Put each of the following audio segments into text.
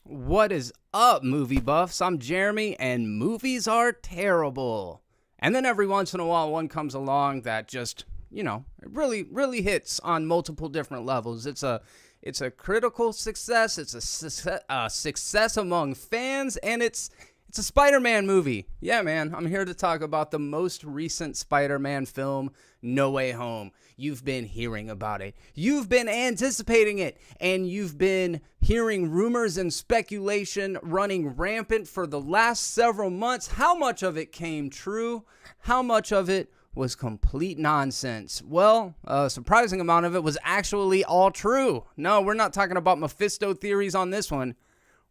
What is up, movie buffs? I'm Jeremy, and movies are terrible. And then every once in a while, one comes along that just, it really hits on multiple different levels. It's a critical success. It's a success among fans, and it's a Spider-Man movie. Yeah, man, I'm here to talk about the most recent Spider-Man film, No Way Home. You've been hearing about it. You've been anticipating it. And you've been hearing rumors and speculation running rampant for the last several months. How much of it came true? How much of it was complete nonsense? Well, a surprising amount of it was actually all true. No, we're not talking about Mephisto theories on this one.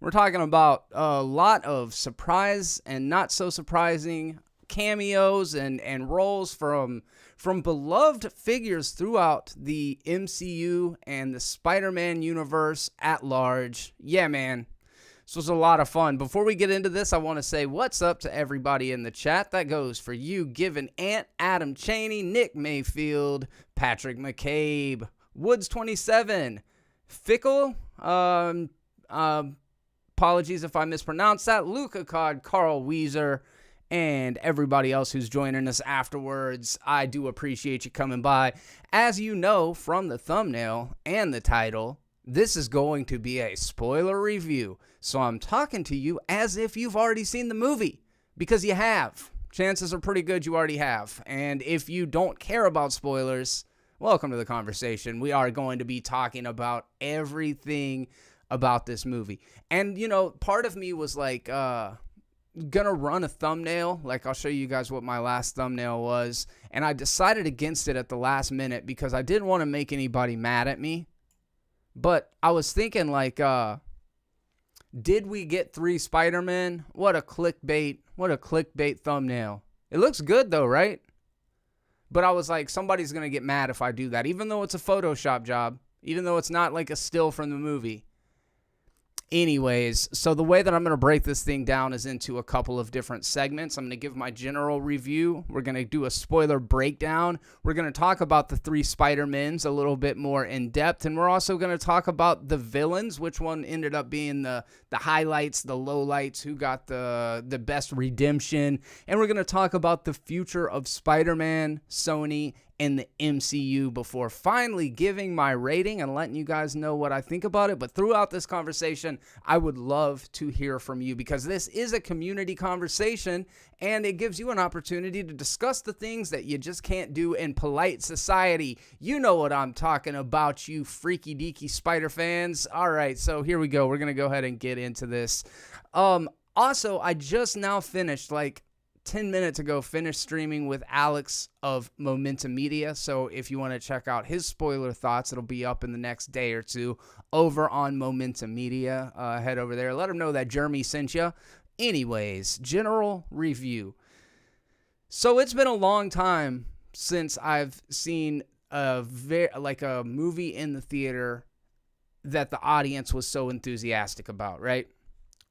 We're talking about a lot of surprise and not so surprising cameos and roles from beloved figures throughout the MCU and the Spider-Man universe at large. Yeah, man. This was a lot of fun. Before we get into this, I want to say what's up to everybody in the chat. That goes for you, Given Ant, Adam Cheney, Nick Mayfield, Patrick McCabe, Woods27, Fickle, apologies if I mispronounced that, Luca Cod, Carl Weezer, and everybody else who's joining us afterwards. I do appreciate you coming by. As you know from the thumbnail and the title, this is going to be a spoiler review. So I'm talking to you as if you've already seen the movie, because you have. Chances are pretty good you already have. And if you don't care about spoilers, welcome to the conversation. We are going to be talking about everything about this movie. And, part of me was like, gonna run a thumbnail. Like, I'll show you guys what my last thumbnail was. And I decided against it at the last minute because I didn't want to make anybody mad at me. But I was thinking, like, did we get 3 Spider-Men? What a clickbait thumbnail. It looks good though, right? But I was like, somebody's gonna get mad if I do that, even though it's a Photoshop job, even though it's not like a still from the movie. Anyways, so the way that I'm going to break this thing down is into a couple of different segments. I'm going to give my general review. We're going to do a spoiler breakdown. We're going to talk about the 3 Spider-Mens a little bit more in depth. And we're also going to talk about the villains, which one ended up being the highlights, the lowlights, who got the best redemption. And we're going to talk about the future of Spider-Man, Sony, and the MCU before finally giving my rating and letting you guys know what I think about it. But throughout this conversation, I would love to hear from you, because this is a community conversation and it gives you an opportunity to discuss the things that you just can't do in polite society. You know what I'm talking about, you freaky deaky Spider fans. All right, so here we go. We're going to go ahead and get into this. Also, I just now finished, 10 minutes ago, finished streaming with Alex of Momentum Media. So if you want to check out his spoiler thoughts, it'll be up in the next day or two over on Momentum Media. Head over there. Let him know that Jeremy sent you. Anyways, general review. So it's been a long time since I've seen a movie in the theater that the audience was so enthusiastic about, right?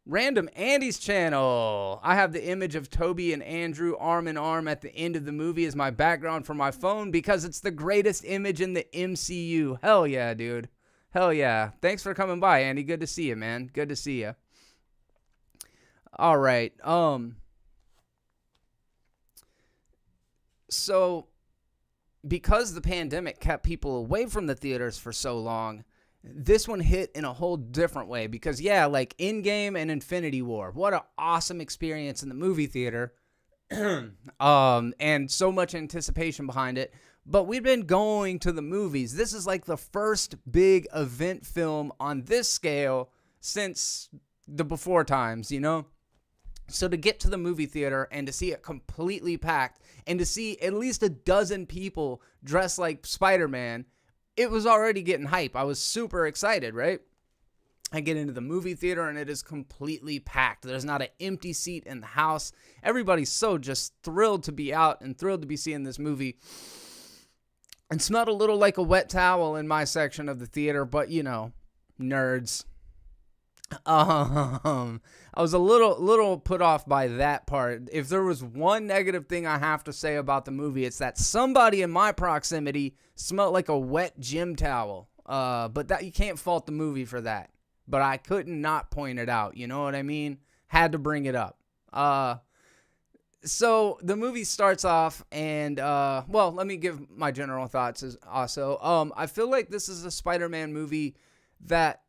Random Andy's channel. I have the image of Tobey and Andrew arm in arm at the end of the movie as my background for my phone because it's the greatest image in the MCU. Hell yeah, dude. Hell yeah. Thanks for coming by, Andy. Good to see you, man. Good to see you. All right. So because the pandemic kept people away from the theaters for so long, this one hit in a whole different way because, like Endgame and Infinity War, what an awesome experience in the movie theater, and so much anticipation behind it. But we've been going to the movies. This is like the first big event film on this scale since the before times, So to get to the movie theater and to see it completely packed and to see at least a dozen people dressed like Spider-Man, it was already getting hype. I was super excited, right? I get into the movie theater and it is completely packed. There's not an empty seat in the house. Everybody's so just thrilled to be out and thrilled to be seeing this movie. And smelled a little like a wet towel in my section of the theater, but nerds. I was a little put off by that part. If there was one negative thing I have to say about the movie, it's that somebody in my proximity smelled like a wet gym towel. But that you can't fault the movie for that. but I couldn't not point it out. You know what I mean? Had to bring it up. So the movie starts off and, well, let me give my general thoughts also. I feel like this is a Spider-Man movie that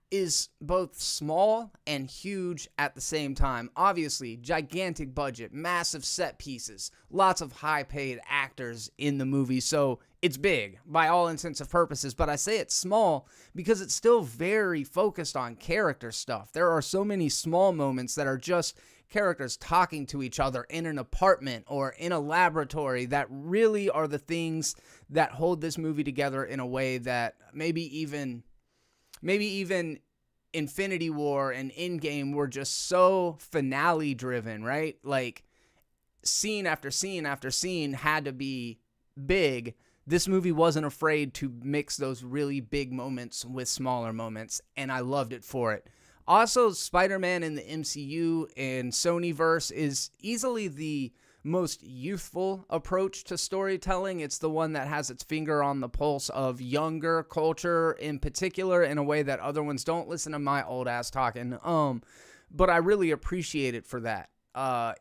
is both small and huge at the same time. Obviously, gigantic budget, massive set pieces, lots of high-paid actors in the movie, so it's big by all intents and purposes, but I say it's small because it's still very focused on character stuff. There are so many small moments that are just characters talking to each other in an apartment or in a laboratory that really are the things that hold this movie together in a way that maybe even Infinity War and Endgame were just so finale driven, right? Like scene after scene after scene had to be big. This movie wasn't afraid to mix those really big moments with smaller moments, and I loved it for it. Also, Spider-Man in the MCU and Sonyverse is easily the most youthful approach to storytelling. It's the one that has its finger on the pulse of younger culture in particular in a way that other ones don't. Listen to my old ass talking. But I really appreciate it for that.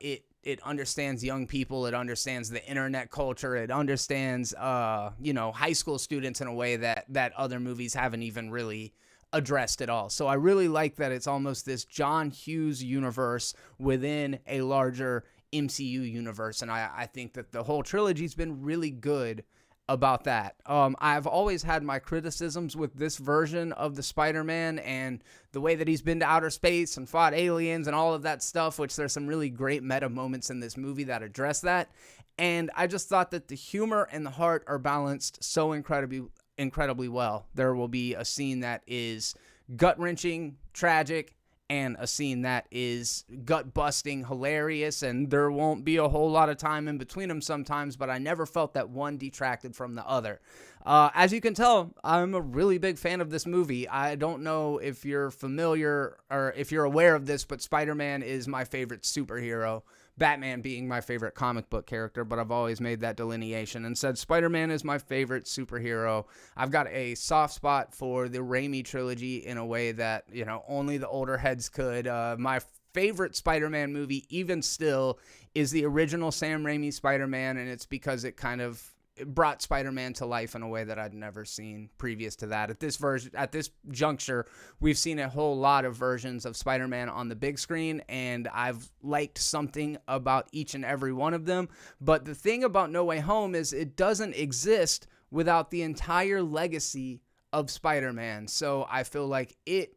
It understands young people. It understands the internet culture. It understands, high school students in a way that other movies haven't even really addressed at all. So I really like that it's almost this John Hughes universe within a larger MCU universe, and I think that the whole trilogy's been really good about that. I've always had my criticisms with this version of the Spider-Man and the way that he's been to outer space and fought aliens and all of that stuff, which there's some really great meta moments in this movie that address that, and I just thought that the humor and the heart are balanced so incredibly well. There will be a scene that is gut-wrenching, tragic, and a scene that is gut-busting, hilarious, and there won't be a whole lot of time in between them sometimes, but I never felt that one detracted from the other. As you can tell, I'm a really big fan of this movie. I don't know if you're familiar or if you're aware of this, but Spider-Man is my favorite superhero. Batman being my favorite comic book character, but I've always made that delineation and said Spider-Man is my favorite superhero. I've got a soft spot for the Raimi trilogy in a way that, only the older heads could. My favorite Spider-Man movie, even still, is the original Sam Raimi Spider-Man, and it's because it kind of brought Spider-Man to life in a way that I'd never seen previous to that. At this juncture, we've seen a whole lot of versions of Spider-Man on the big screen, and I've liked something about each and every one of them. But the thing about No Way Home is it doesn't exist without the entire legacy of Spider-Man. So I feel like it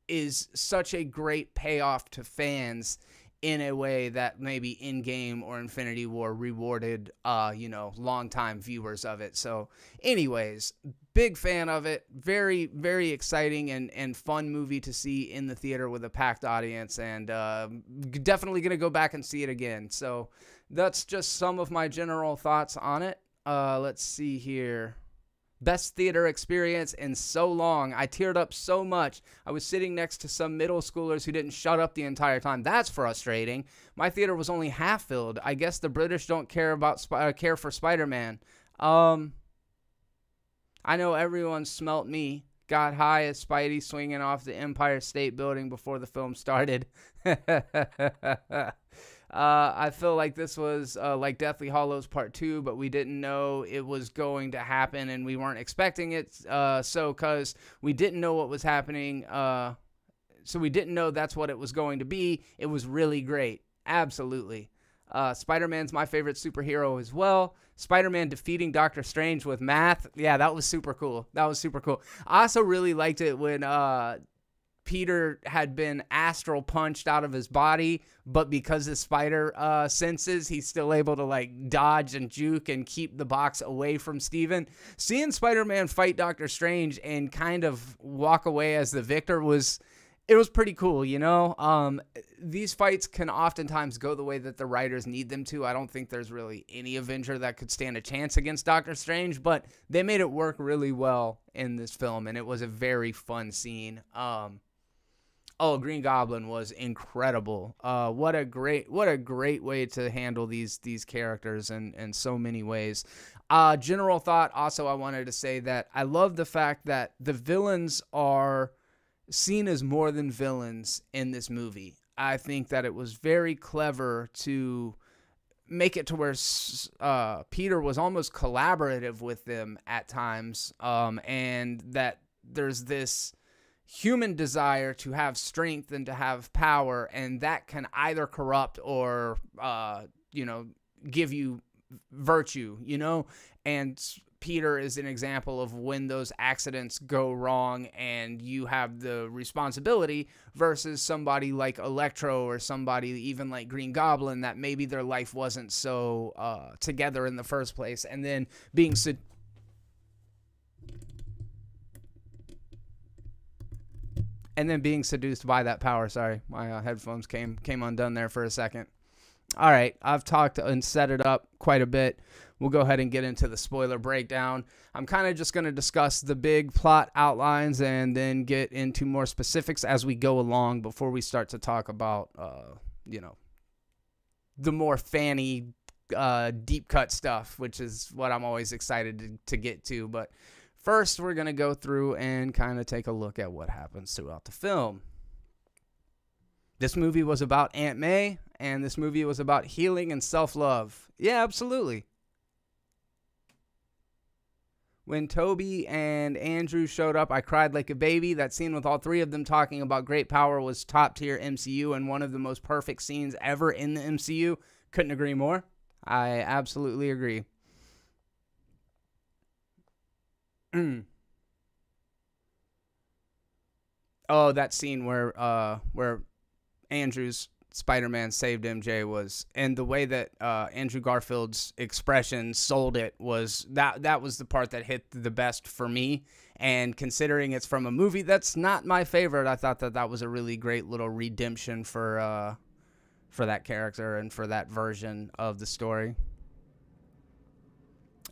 is such a great payoff to fans in a way that maybe Endgame or Infinity War rewarded, longtime viewers of it. So anyways, big fan of it. Very, very exciting and fun movie to see in the theater with a packed audience, and definitely going to go back and see it again. So that's just some of my general thoughts on it. Let's see here. Best theater experience in so long. I teared up so much. I was sitting next to some middle schoolers who didn't shut up the entire time. That's frustrating. My theater was only half filled. I guess the British don't care for Spider-Man. I know everyone smelt me. Got high as Spidey swinging off the Empire State Building before the film started. I feel like this was like Deathly Hallows Part 2, but we didn't know it was going to happen, and we weren't expecting it. So because we didn't know what was happening, so we didn't know that's what it was going to be. It was really great. Absolutely. Spider-Man's my favorite superhero as well. Spider-Man defeating Doctor Strange with math. Yeah, that was super cool. I also really liked it when Peter had been astral punched out of his body, but because his spider senses, he's still able to dodge and juke and keep the box away from Steven. Seeing Spider-Man fight Doctor Strange and kind of walk away as the victor was pretty cool, These fights can oftentimes go the way that the writers need them to. I don't think there's really any Avenger that could stand a chance against Doctor Strange, but they made it work really well in this film, and it was a very fun scene. Green Goblin was incredible. What a great way to handle these characters in so many ways. General thought, also I wanted to say that I love the fact that the villains are seen as more than villains in this movie. I think that it was very clever to make it to where Peter was almost collaborative with them at times, and that there's this human desire to have strength and to have power, and that can either corrupt or, give you virtue, and Peter is an example of when those accidents go wrong and you have the responsibility versus somebody like Electro or somebody even like Green Goblin that maybe their life wasn't so together in the first place, and then being seduced by that power. Sorry, my headphones came undone there for a second. All right, I've talked and set it up quite a bit. We'll go ahead and get into the spoiler breakdown. I'm kind of just going to discuss the big plot outlines and then get into more specifics as we go along before we start to talk about, the more fanny, deep cut stuff, which is what I'm always excited to get to. But first, we're going to go through and kind of take a look at what happens throughout the film. This movie was about Aunt May, and this movie was about healing and self-love. Yeah, absolutely. When Tobey and Andrew showed up, I cried like a baby. That scene with all three of them talking about great power was top-tier MCU and one of the most perfect scenes ever in the MCU. Couldn't agree more. I absolutely agree. Oh, that scene where Andrew's Spider-Man saved MJ was, and the way that Andrew Garfield's expression sold it was that was the part that hit the best for me. And considering it's from a movie that's not my favorite, I thought that was a really great little redemption for that character and for that version of the story.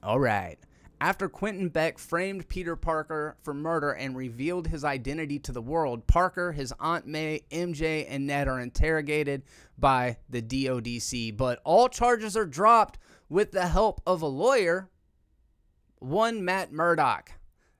All right. After Quentin Beck framed Peter Parker for murder and revealed his identity to the world, Parker, his Aunt May, MJ, and Ned are interrogated by the DODC. But all charges are dropped with the help of a lawyer, one Matt Murdock.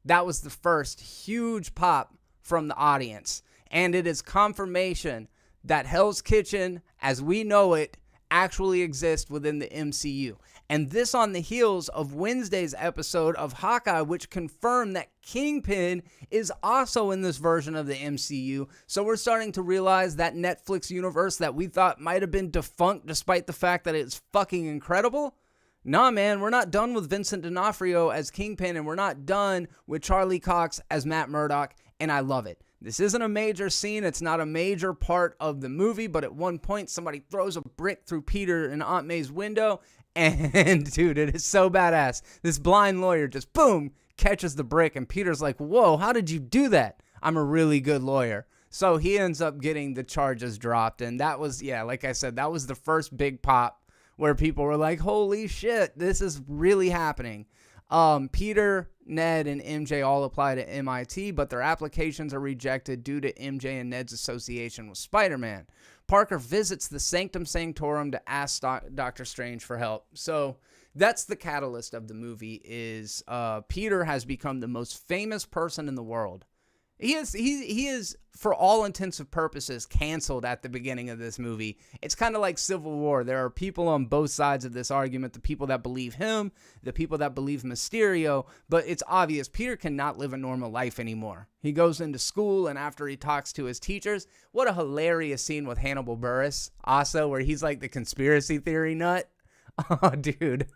That was the first huge pop from the audience. And it is confirmation that Hell's Kitchen, as we know it, actually exists within the MCU. And this on the heels of Wednesday's episode of Hawkeye, which confirmed that Kingpin is also in this version of the MCU. So we're starting to realize that Netflix universe that we thought might have been defunct despite the fact that it's fucking incredible. Nah, man, we're not done with Vincent D'Onofrio as Kingpin, and we're not done with Charlie Cox as Matt Murdock, and I love it. This isn't a major scene. It's not a major part of the movie, but at one point, somebody throws a brick through Peter and Aunt May's window, and, dude, it is so badass. This blind lawyer just, boom, catches the brick, and Peter's like, whoa, how did you do that? I'm a really good lawyer. So he ends up getting the charges dropped, and that was, yeah, like I said, that was the first big pop where people were like, holy shit, this is really happening. Peter, Ned, and MJ all apply to MIT, but their applications are rejected due to MJ and Ned's association with Spider-Man. Parker visits the Sanctum Sanctorum to ask Doctor Strange for help. So that's the catalyst of the movie is Peter has become the most famous person in the world. He is, for all intents and purposes, canceled at the beginning of this movie. It's kind of like Civil War. There are people on both sides of this argument, the people that believe him, the people that believe Mysterio, but it's obvious Peter cannot live a normal life anymore. He goes into school, and after he talks to his teachers, what a hilarious scene with Hannibal Buress, also, where he's like the conspiracy theory nut. Oh, dude.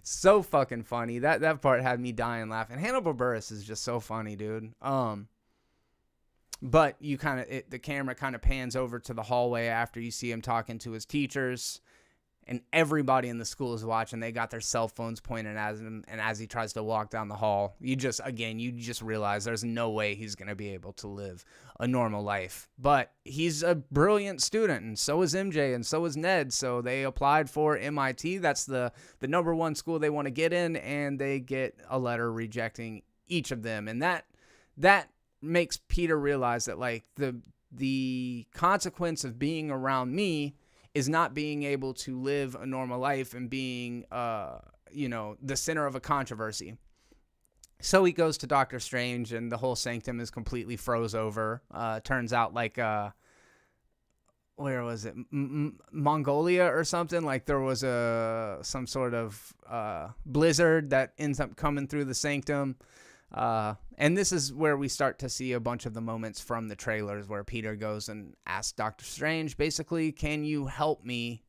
So fucking funny. That part had me dying laughing. Hannibal Buress is just so funny, dude. But you the camera kind of pans over to the hallway after you see him talking to his teachers, and everybody in the school is watching. They got their cell phones pointed at him, and as he tries to walk down the hall, you just realize there's no way he's going to be able to live a normal life. But he's a brilliant student, and so is MJ, and so is Ned, so they applied for MIT. That's the number one school they want to get in, and they get a letter rejecting each of them. And that makes Peter realize that, like, the consequence of being around me is not being able to live a normal life and being, the center of a controversy. So he goes to Doctor Strange, and the whole sanctum is completely froze over. Turns out, like, where was it? Mongolia or something? Like, there was some sort of blizzard that ends up coming through the sanctum. And this is where we start to see a bunch of the moments from the trailers where Peter goes and asks Doctor Strange, basically, can you help me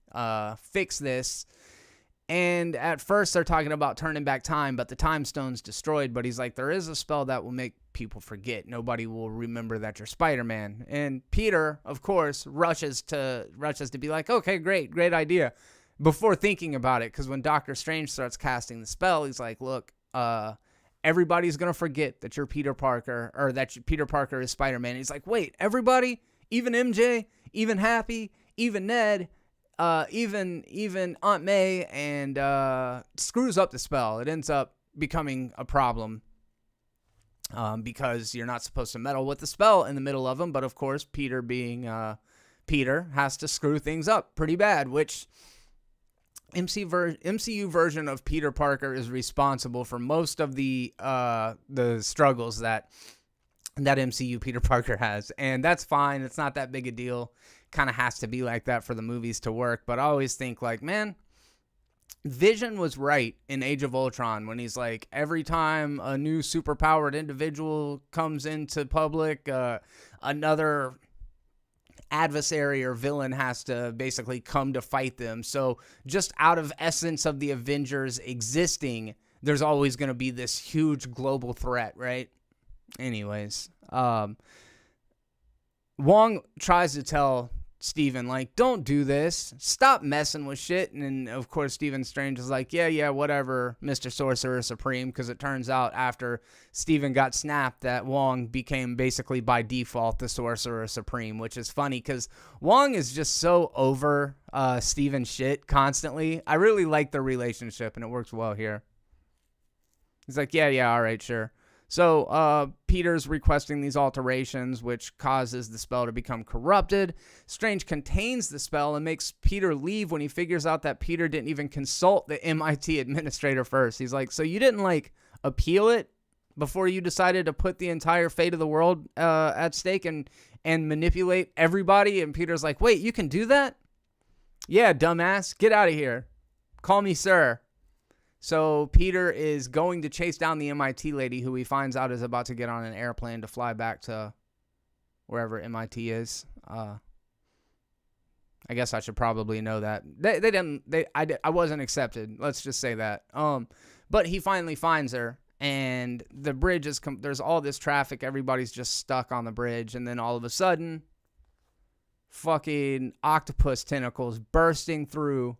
fix this? And at first they're talking about turning back time, but the time stone's destroyed. But he's like, there is a spell that will make people forget. Nobody will remember that you're Spider-Man. And Peter, of course, rushes to be like, okay, great idea, before thinking about it. Because when Doctor Strange starts casting the spell, he's like, look, everybody's going to forget that you're Peter Parker, or that Peter Parker is Spider-Man. He's like, wait, everybody? Even MJ? Even Happy? Even Ned? Even Aunt May, and screws up the spell. It ends up becoming a problem because you're not supposed to meddle with the spell in the middle of them. But of course, Peter being Peter has to screw things up pretty bad, which MCU version of Peter Parker is responsible for most of the struggles that MCU Peter Parker has, and that's fine. It's not that big a deal. Kind of has to be like that for the movies to work. But I always think, like, man, Vision was right in Age of Ultron when he's like, every time a new superpowered individual comes into public, another adversary or villain has to basically come to fight them. So just out of essence of the Avengers existing, there's always going to be this huge global threat, right? Anyways, Wong tries to tell Stephen, like, don't do this. Stop messing with shit. And then, of course, Stephen Strange is like, yeah, whatever, Mr. Sorcerer Supreme, because it turns out after Stephen got snapped that Wong became basically by default the Sorcerer Supreme, which is funny because Wong is just so over Stephen's shit constantly. I really like their relationship, and it works well here. He's like, yeah, all right, sure. So Peter's requesting these alterations, which causes the spell to become corrupted. Strange contains the spell and makes Peter leave when he figures out that Peter didn't even consult the MIT administrator first. He's like, so you didn't, like, appeal it before you decided to put the entire fate of the world at stake and manipulate everybody? And Peter's like, wait, you can do that? Yeah, dumbass, get out of here. Call me sir. So Peter is going to chase down the MIT lady, who he finds out is about to get on an airplane to fly back to wherever MIT is. I guess I should probably know that. I wasn't accepted. Let's just say that. But he finally finds her, and the bridge is there's all this traffic. Everybody's just stuck on the bridge, and then all of a sudden, fucking octopus tentacles bursting through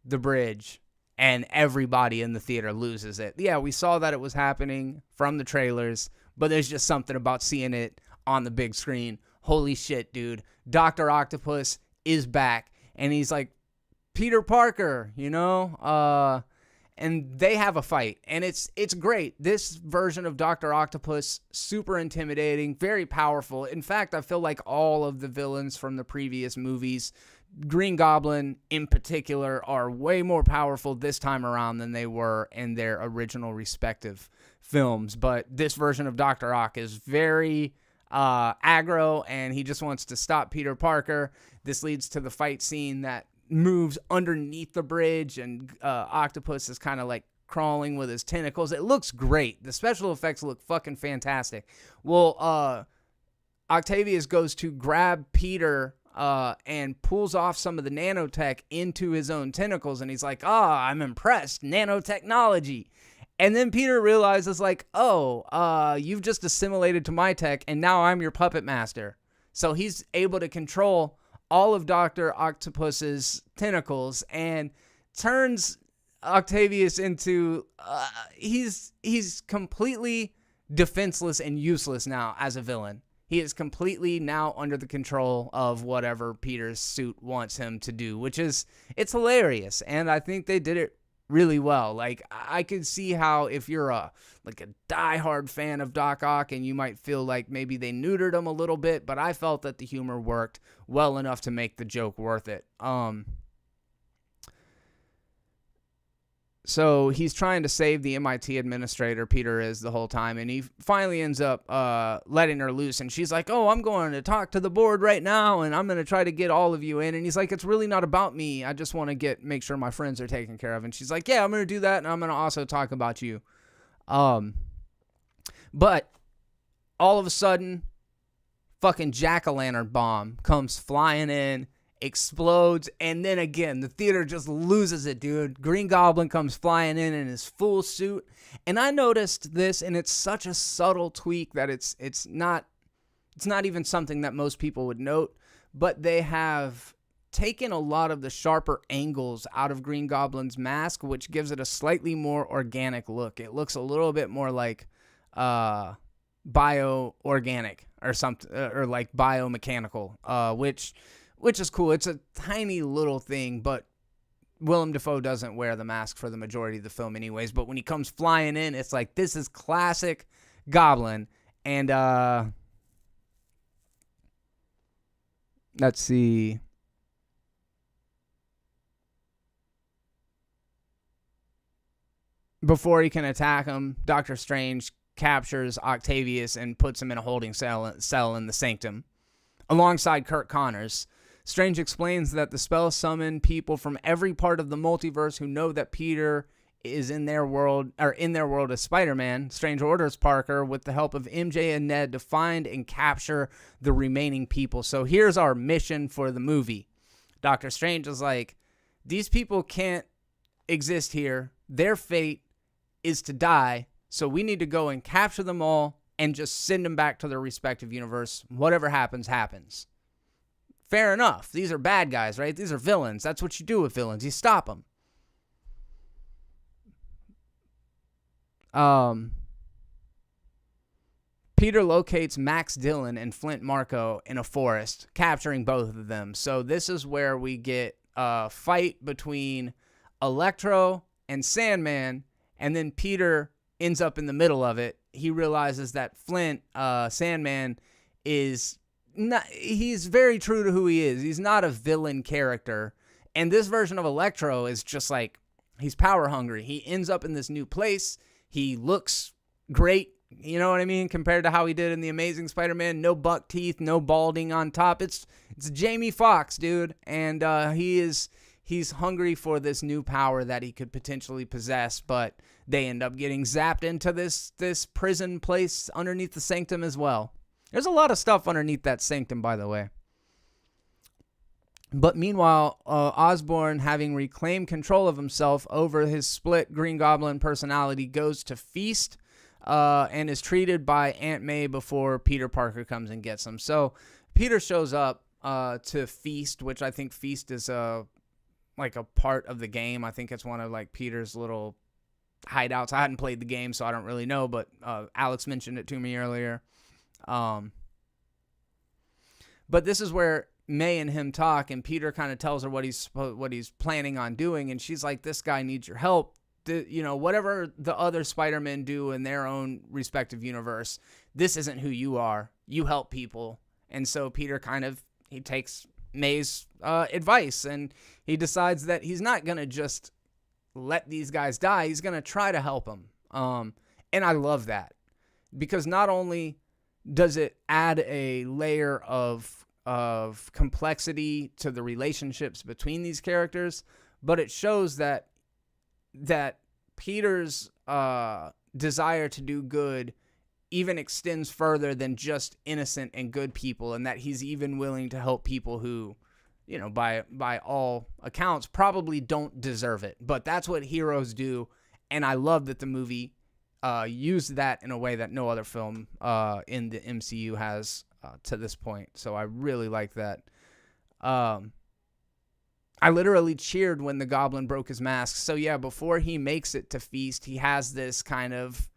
the bridge. And everybody in the theater loses it. Yeah, we saw that it was happening from the trailers, but there's just something about seeing it on the big screen. Holy shit, dude. Dr. Octopus is back. And he's like, Peter Parker, you know? And they have a fight. And it's great. This version of Dr. Octopus, super intimidating, very powerful. In fact, I feel like all of the villains from the previous movies, Green Goblin in particular, are way more powerful this time around than they were in their original respective films. But this version of Dr. Ock is very aggro, and he just wants to stop Peter Parker. This leads to the fight scene that moves underneath the bridge, and Octopus is kind of like crawling with his tentacles. It looks great. The special effects look fucking fantastic. Well, Octavius goes to grab Peter and pulls off some of the nanotech into his own tentacles, and he's like, I'm impressed, nanotechnology. And then Peter realizes, like, you've just assimilated to my tech, and now I'm your puppet master. So he's able to control all of Dr. Octopus's tentacles and turns Octavius into, he's completely defenseless and useless now as a villain. He is completely now under the control of whatever Peter's suit wants him to do, it's hilarious. And I think they did it really well. Like, I could see how if you're a diehard fan of Doc Ock, and you might feel like maybe they neutered him a little bit, but I felt that the humor worked well enough to make the joke worth it. So he's trying to save the MIT administrator, Peter is, the whole time, and he finally ends up letting her loose, and she's like, oh, I'm going to talk to the board right now, and I'm going to try to get all of you in, and he's like, it's really not about me, I just want to make sure my friends are taken care of, and she's like, yeah, I'm going to do that, and I'm going to also talk about you. But all of a sudden, fucking jack-o'-lantern bomb comes flying in, explodes, and then again, the theater just loses it, dude. Green Goblin comes flying in his full suit, and I noticed this, and it's such a subtle tweak that it's not even something that most people would note, but they have taken a lot of the sharper angles out of Green Goblin's mask, which gives it a slightly more organic look. It looks a little bit more like bio-organic or something, or like biomechanical, which is cool. It's a tiny little thing, but Willem Dafoe doesn't wear the mask for the majority of the film anyways, but when he comes flying in, it's like, this is classic Goblin. And let's see. Before he can attack him, Doctor Strange captures Octavius and puts him in a holding cell in the Sanctum alongside Kirk Connors. Strange explains that the spell summoned people from every part of the multiverse who know that Peter is in their world as Spider-Man. Strange orders Parker, with the help of MJ and Ned, to find and capture the remaining people. So here's our mission for the movie. Doctor Strange is like, these people can't exist here. Their fate is to die. So we need to go and capture them all and just send them back to their respective universe. Whatever happens, happens. Fair enough. These are bad guys, right? These are villains. That's what you do with villains. You stop them. Peter locates Max Dillon and Flint Marko in a forest, capturing both of them. So this is where we get a fight between Electro and Sandman, and then Peter ends up in the middle of it. He realizes that Flint, Sandman, he's very true to who he is. He's not a villain character. And this version of Electro is just like, he's power hungry. He ends up in this new place. He looks great. You know what I mean? Compared to how he did in The Amazing Spider-Man. No buck teeth, no balding on top. It's Jamie Foxx, dude. And he's hungry for this new power that he could potentially possess, but they end up getting zapped into this prison place underneath the Sanctum as well. There's a lot of stuff underneath that Sanctum, by the way. But meanwhile, Osborn, having reclaimed control of himself over his split Green Goblin personality, goes to Feast and is treated by Aunt May before Peter Parker comes and gets him. So Peter shows up to Feast, which I think Feast is like a part of the game. I think it's one of like Peter's little hideouts. I hadn't played the game, so I don't really know, but Alex mentioned it to me earlier. But this is where May and him talk, and Peter kind of tells her what he's planning on doing, and she's like, this guy needs your help. Whatever the other Spider-Men do in their own respective universe, this isn't who you are. You help people. And so Peter he takes May's advice, and he decides that he's not going to just let these guys die. He's going to try to help them. And I love that, because not only does it add a layer of complexity to the relationships between these characters, but it shows that Peter's desire to do good even extends further than just innocent and good people, and that he's even willing to help people who, by all accounts, probably don't deserve it. But that's what heroes do, and I love that the movie used that in a way that no other film in the MCU has to this point. So I really like that. I literally cheered when the Goblin broke his mask. So yeah, before he makes it to Feast, he has this kind of,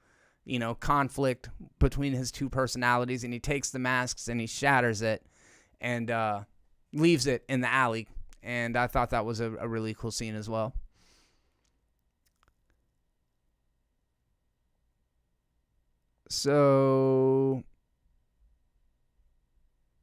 conflict between his two personalities, and he takes the masks and he shatters it and leaves it in the alley. And I thought that was a really cool scene as well. So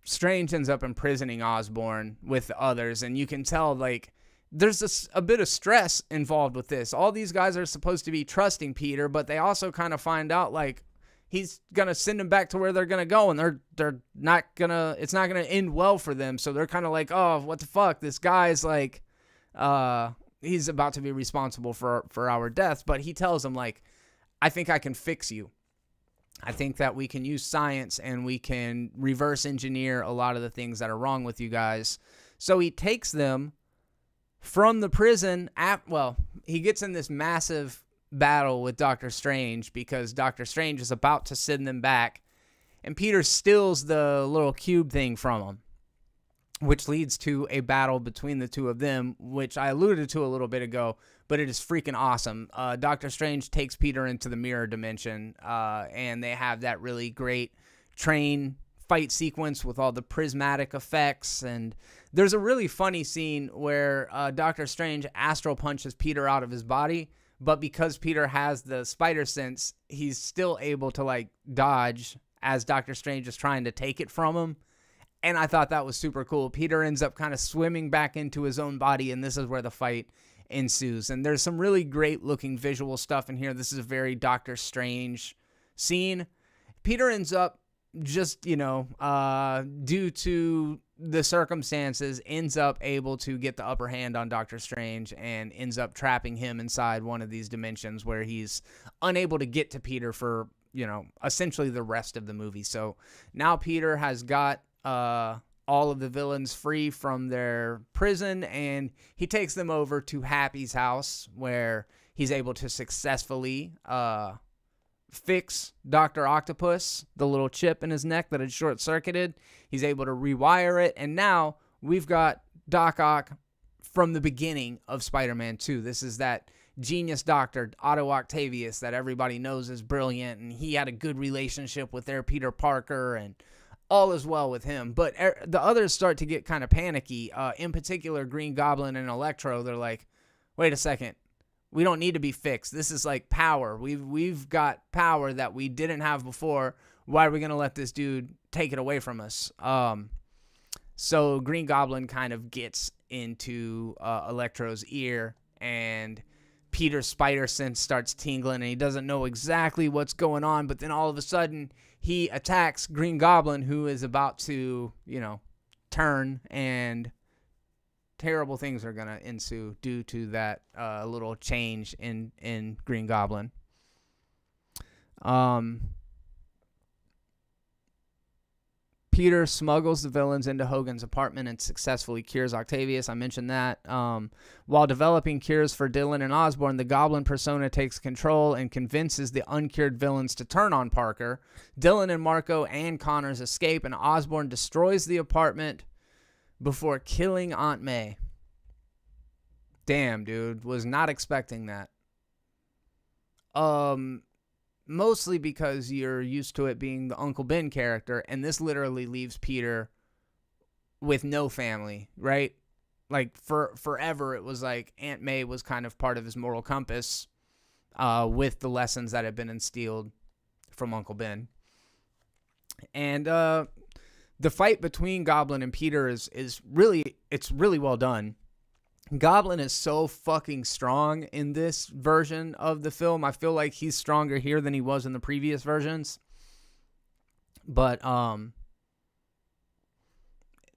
Strange ends up imprisoning Osborn with the others, and you can tell, like, there's a bit of stress involved with this. All these guys are supposed to be trusting Peter, but they also kind of find out like he's gonna send them back to where they're gonna go, and they're not gonna. It's not gonna end well for them. So they're kind of like, oh, what the fuck? This guy's like, he's about to be responsible for our death. But he tells them like, I think I can fix you. I think that we can use science and we can reverse engineer a lot of the things that are wrong with you guys. So he takes them from the prison. He gets in this massive battle with Doctor Strange because Doctor Strange is about to send them back, and Peter steals the little cube thing from him, which leads to a battle between the two of them, which I alluded to a little bit ago, but it is freaking awesome. Doctor Strange takes Peter into the mirror dimension, and they have that really great train fight sequence with all the prismatic effects, and there's a really funny scene where Doctor Strange astral punches Peter out of his body, but because Peter has the spider sense, he's still able to like dodge as Doctor Strange is trying to take it from him. And I thought that was super cool. Peter ends up kind of swimming back into his own body, and this is where the fight ensues. And there's some really great looking visual stuff in here. This is a very Doctor Strange scene. Peter ends up just, due to the circumstances, ends up able to get the upper hand on Doctor Strange and ends up trapping him inside one of these dimensions where he's unable to get to Peter for, essentially the rest of the movie. So now Peter has got all of the villains free from their prison, and he takes them over to Happy's house where he's able to successfully fix Dr. Octopus, the little chip in his neck that had short-circuited. He's able to rewire it, and now we've got Doc Ock from the beginning of Spider-Man 2. This is that genius doctor, Otto Octavius, that everybody knows is brilliant, and he had a good relationship with their Peter Parker, and all is well with him. But the others start to get kind of panicky. In particular, Green Goblin and Electro, they're like, wait a second. We don't need to be fixed. This is like power. We've got power that we didn't have before. Why are we going to let this dude take it away from us? So Green Goblin kind of gets into Electro's ear, and Peter's spider sense starts tingling, and he doesn't know exactly what's going on. But then all of a sudden, he attacks Green Goblin, who is about to, turn, and terrible things are going to ensue due to that little change in Green Goblin. Peter smuggles the villains into Hogan's apartment and successfully cures Octavius. I mentioned that. While developing cures for Dylan and Osborn, the Goblin persona takes control and convinces the uncured villains to turn on Parker. Dylan and Marco and Connors escape, and Osborn destroys the apartment before killing Aunt May. Damn, dude. Was not expecting that. Mostly because you're used to it being the Uncle Ben character, and this literally leaves Peter with no family, right? Like, for forever, it was like Aunt May was kind of part of his moral compass with the lessons that had been instilled from Uncle Ben. And the fight between Goblin and Peter is really well done. Goblin is so fucking strong in this version of the film. I feel like he's stronger here than he was in the previous versions. But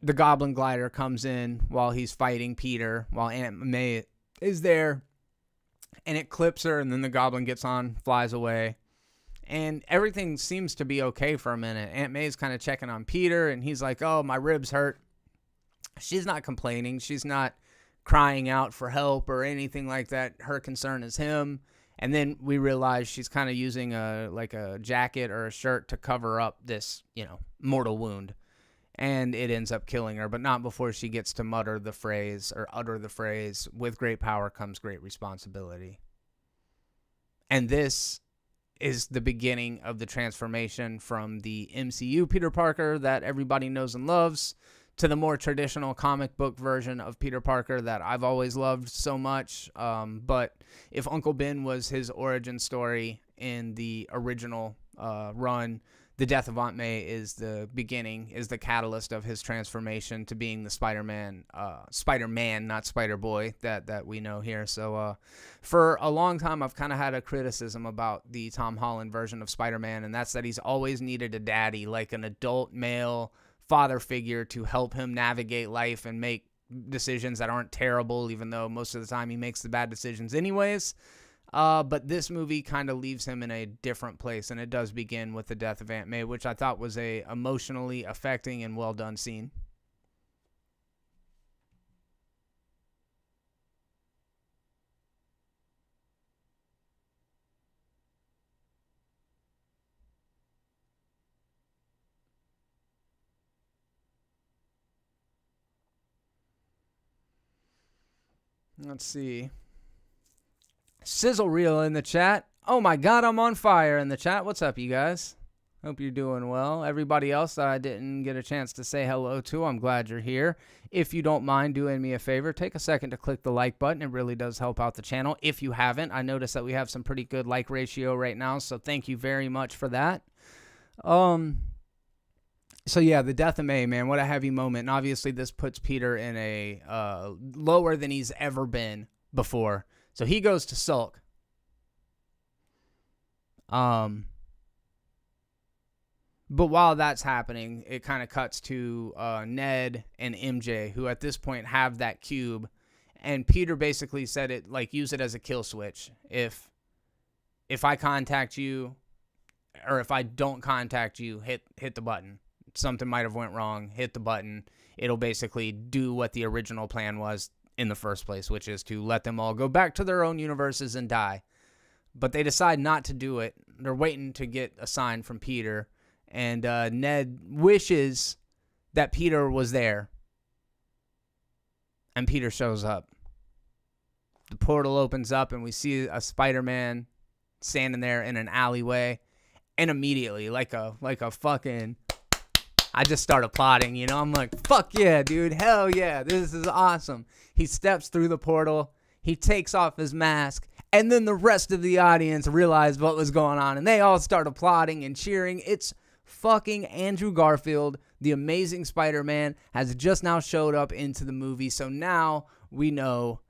the Goblin glider comes in while he's fighting Peter, while Aunt May is there, and it clips her, and then the Goblin gets on, flies away. And everything seems to be okay for a minute. Aunt May's kind of checking on Peter, and he's like, oh, my ribs hurt. She's not complaining. She's not crying out for help or anything like that. Her concern is him. And then we realize she's kind of using a jacket or a shirt to cover up this, mortal wound. And it ends up killing her, but not before she gets to utter the phrase, with great power comes great responsibility. And this is the beginning of the transformation from the MCU Peter Parker that everybody knows and loves to the more traditional comic book version of Peter Parker that I've always loved so much. But if Uncle Ben was his origin story in the original run, the death of Aunt May is the beginning, is the catalyst of his transformation to being the Spider-Man, not Spider-Boy that we know here. So for a long time, I've kind of had a criticism about the Tom Holland version of Spider-Man, and that's that he's always needed a daddy, like an adult male father figure to help him navigate life and make decisions that aren't terrible, even though most of the time he makes the bad decisions anyways. But this movie kind of leaves him in a different place, and it does begin with the death of Aunt May, which I thought was a emotionally affecting and well done scene. Let's see. Sizzle Reel in the chat. Oh my God, I'm on fire in the chat. What's up, you guys? Hope you're doing well. Everybody else that I didn't get a chance to say hello to, I'm glad you're here. If you don't mind doing me a favor, take a second to click the like button. It really does help out the channel. If you haven't, I noticed that we have some pretty good like ratio right now, so thank you very much for that. So yeah, the death of May, man, what a heavy moment. And obviously this puts Peter in a lower than he's ever been before. So he goes to sulk. But while that's happening, it kind of cuts to Ned and MJ, who at this point have that cube. And Peter basically said it, like, use it as a kill switch. If I contact you, or if I don't contact you, hit the button. Something might have went wrong. Hit the button. It'll basically do what the original plan was in the first place, which is to let them all go back to their own universes and die. But they decide not to do it. They're waiting to get a sign from Peter. And Ned wishes that Peter was there. And Peter shows up. The portal opens up and we see a Spider-Man standing there in an alleyway. And immediately, like a fucking... I just start applauding, you know. I'm like, fuck yeah, dude. Hell yeah. This is awesome. He steps through the portal. He takes off his mask. And then the rest of the audience realized what was going on. And they all start applauding and cheering. It's fucking Andrew Garfield, the Amazing Spider-Man, has just now showed up into the movie. So now we know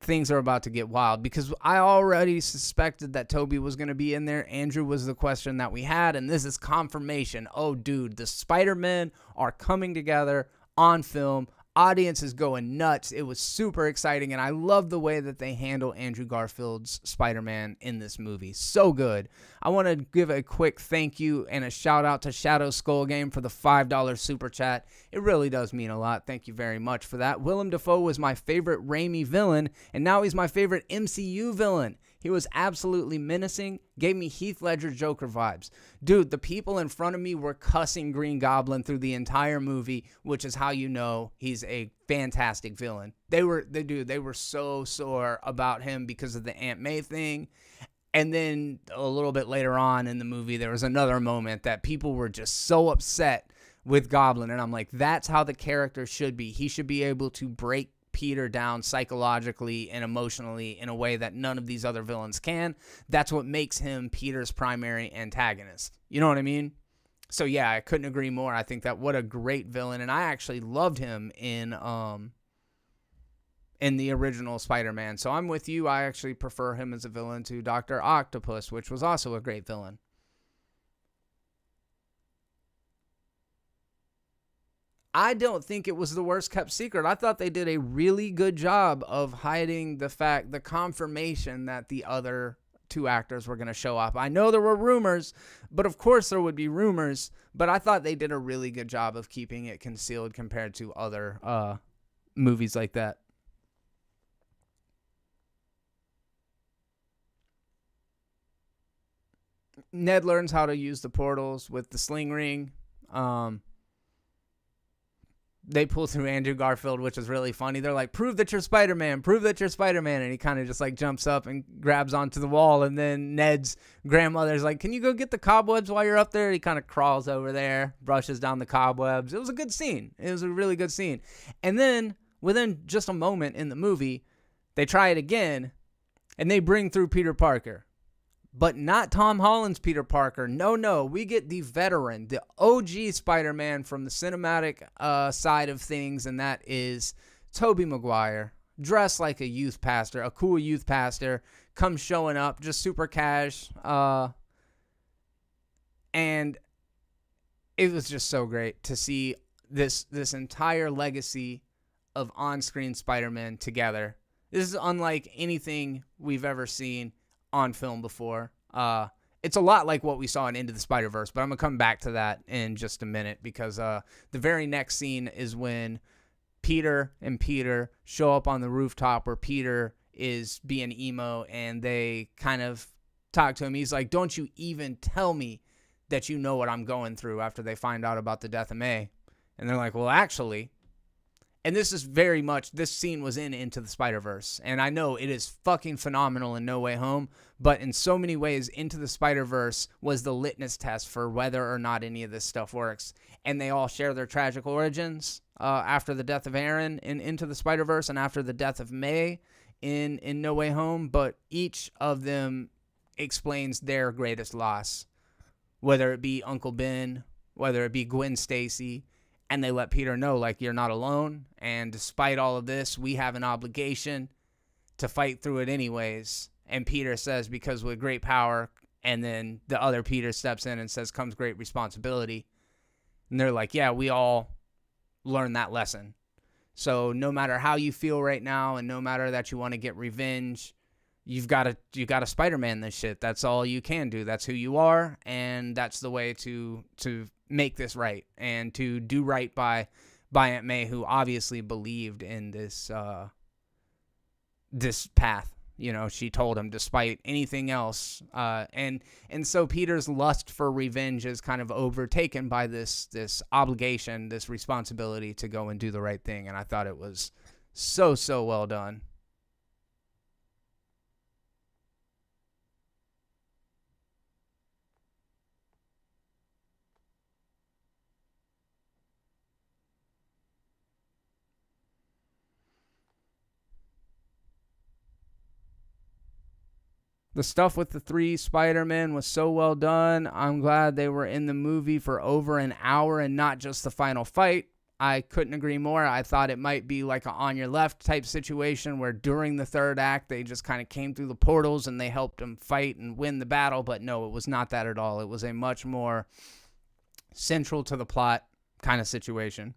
things are about to get wild, because I already suspected that Tobey was going to be in there. Andrew was the question that we had, and this is confirmation. Oh, dude, the Spider-Men are coming together on film. Audience is going nuts. It was super exciting, and I love the way that they handle Andrew Garfield's Spider-Man in this movie. So good. I want to give a quick thank you and a shout out to Shadow Skull Game for the $5 super chat. It really does mean a lot. Thank you very much for that. Willem Dafoe was my favorite Raimi villain, and now he's my favorite MCU villain. He was absolutely menacing, gave me Heath Ledger Joker vibes. Dude, the people in front of me were cussing Green Goblin through the entire movie, which is how you know he's a fantastic villain. They were so sore about him because of the Aunt May thing. And then a little bit later on in the movie, there was another moment that people were just so upset with Goblin. And I'm like, that's how the character should be. He should be able to break Peter down psychologically and emotionally in a way that none of these other villains can. That's what makes him Peter's primary antagonist. You know what I mean? So yeah, I couldn't agree more. I think that what a great villain, and I actually loved him in the original Spider-Man. So I'm with you. I actually prefer him as a villain to Dr. Octopus, which was also a great villain. I don't think it was the worst kept secret. I thought they did a really good job of hiding the confirmation that the other two actors were going to show up. I know there were rumors, but of course there would be rumors, but I thought they did a really good job of keeping it concealed compared to other movies like that. Ned learns how to use the portals with the sling ring. They pull through Andrew Garfield, which is really funny. They're like, prove that you're Spider-Man, prove that you're Spider-Man. And he kind of just like jumps up and grabs onto the wall. And then Ned's grandmother's like, can you go get the cobwebs while you're up there? He kind of crawls over there, brushes down the cobwebs. It was a good scene. It was a really good scene. And then within just a moment in the movie, they try it again and they bring through Peter Parker. But not Tom Holland's Peter Parker. No. We get the veteran, the OG Spider-Man from the cinematic side of things, and that is Tobey Maguire, dressed like a youth pastor, a cool youth pastor, comes showing up, just super cash. And it was just so great to see this entire legacy of on-screen Spider-Man together. This is unlike anything we've ever seen on film before. It's a lot like what we saw in Into the Spider-Verse, but I'm going to come back to that in just a minute, because the very next scene is when Peter and Peter show up on the rooftop where Peter is being emo, and they kind of talk to him. He's like, don't you even tell me that you know what I'm going through, after they find out about the death of May. And they're like, well, actually... And this is very much, this scene was in Into the Spider-Verse. And I know it is fucking phenomenal in No Way Home, but in so many ways, Into the Spider-Verse was the litmus test for whether or not any of this stuff works. And they all share their tragic origins after the death of Aaron in Into the Spider-Verse, and after the death of May in No Way Home. But each of them explains their greatest loss, whether it be Uncle Ben, whether it be Gwen Stacy. And they let Peter know, like, you're not alone. And despite all of this, we have an obligation to fight through it anyways. And Peter says, because with great power, and then the other Peter steps in and says, comes great responsibility. And they're like, yeah, we all learned that lesson. So no matter how you feel right now, and no matter that you want to get revenge, you got to Spider-Man this shit. That's all you can do. That's who you are. And that's the way to make this right, and to do right by Aunt May, who obviously believed in this this path. You know, she told him despite anything else, and so Peter's lust for revenge is kind of overtaken by this obligation, this responsibility to go and do the right thing. And I thought it was so well done. The stuff with the three Spider-Men was so well done. I'm glad they were in the movie for over an hour and not just the final fight. I couldn't agree more. I thought it might be like a On Your Left type situation, where during the third act, they just kind of came through the portals and they helped them fight and win the battle. But no, it was not that at all. It was a much more central to the plot kind of situation.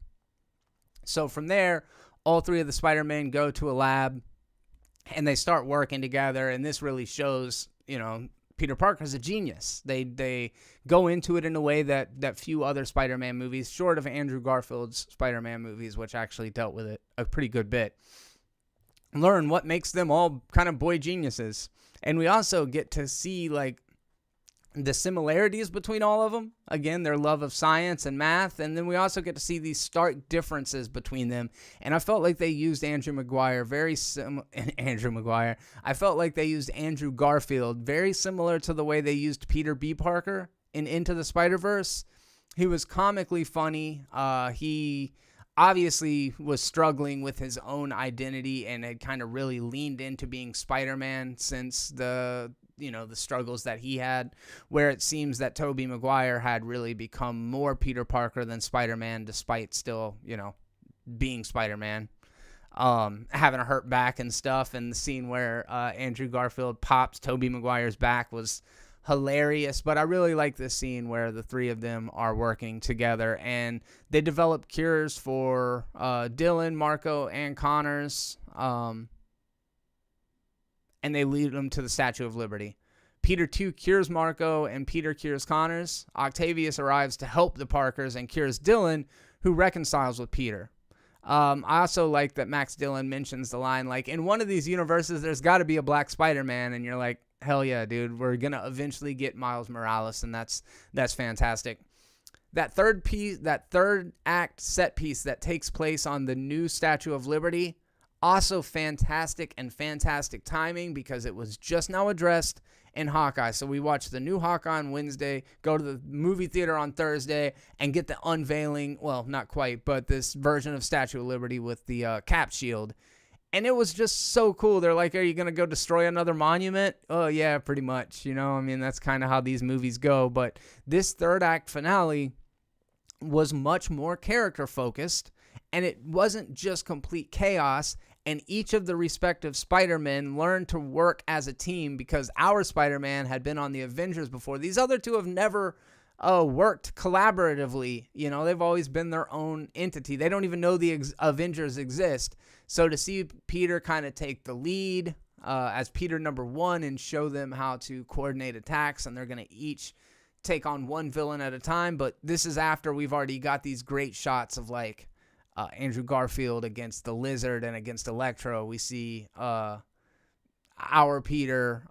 So from there, all three of the Spider-Men go to a lab, and they start working together, and this really shows, you know, Peter Parker's a genius. They go into it in a way that few other Spider-Man movies, short of Andrew Garfield's Spider-Man movies, which actually dealt with it a pretty good bit, learn what makes them all kind of boy geniuses. And we also get to see, like, the similarities between all of them. Again, their love of science and math. And then we also get to see these stark differences between them. And I felt like they used Andrew Maguire I felt like they used Andrew Garfield very similar to the way they used Peter B. Parker in Into the Spider-Verse. He was comically funny. He obviously was struggling with his own identity and had kind of really leaned into being Spider-Man since the struggles that he had, where it seems that Tobey Maguire had really become more Peter Parker than Spider-Man, despite still, being Spider-Man, having a hurt back and stuff. And the scene where Andrew Garfield pops Tobey Maguire's back was hilarious. But I really like this scene where the three of them are working together, and they develop cures for Dylan, Marco, and Connors, and they lead them to the Statue of Liberty. Peter 2 cures Marco, and Peter cures Connors. Octavius arrives to help the Parkers and cures Dylan, who reconciles with Peter. I also like that Max Dillon mentions the line, like, in one of these universes, there's got to be a black Spider-Man, and you're like, hell yeah, dude, we're going to eventually get Miles Morales, and that's fantastic. That third act set piece that takes place on the new Statue of Liberty, also fantastic timing, because it was just now addressed in Hawkeye. So we watched the new Hawkeye on Wednesday, go to the movie theater on Thursday, and get the unveiling, well, not quite, but this version of Statue of Liberty with the cap shield. And it was just so cool. They're like, are you going to go destroy another monument? Oh, yeah, pretty much. You know, I mean, that's kind of how these movies go. But this third act finale was much more character focused, and it wasn't just complete chaos. And each of the respective Spider-Men learned to work as a team, because our Spider-Man had been on the Avengers before. These other two have never worked collaboratively. You know, they've always been their own entity. They don't even know the Avengers exist. So to see Peter kind of take the lead as Peter #1 and show them how to coordinate attacks, and they're going to each take on one villain at a time. But this is after we've already got these great shots of like Andrew Garfield against the Lizard and against Electro. We see our Peter.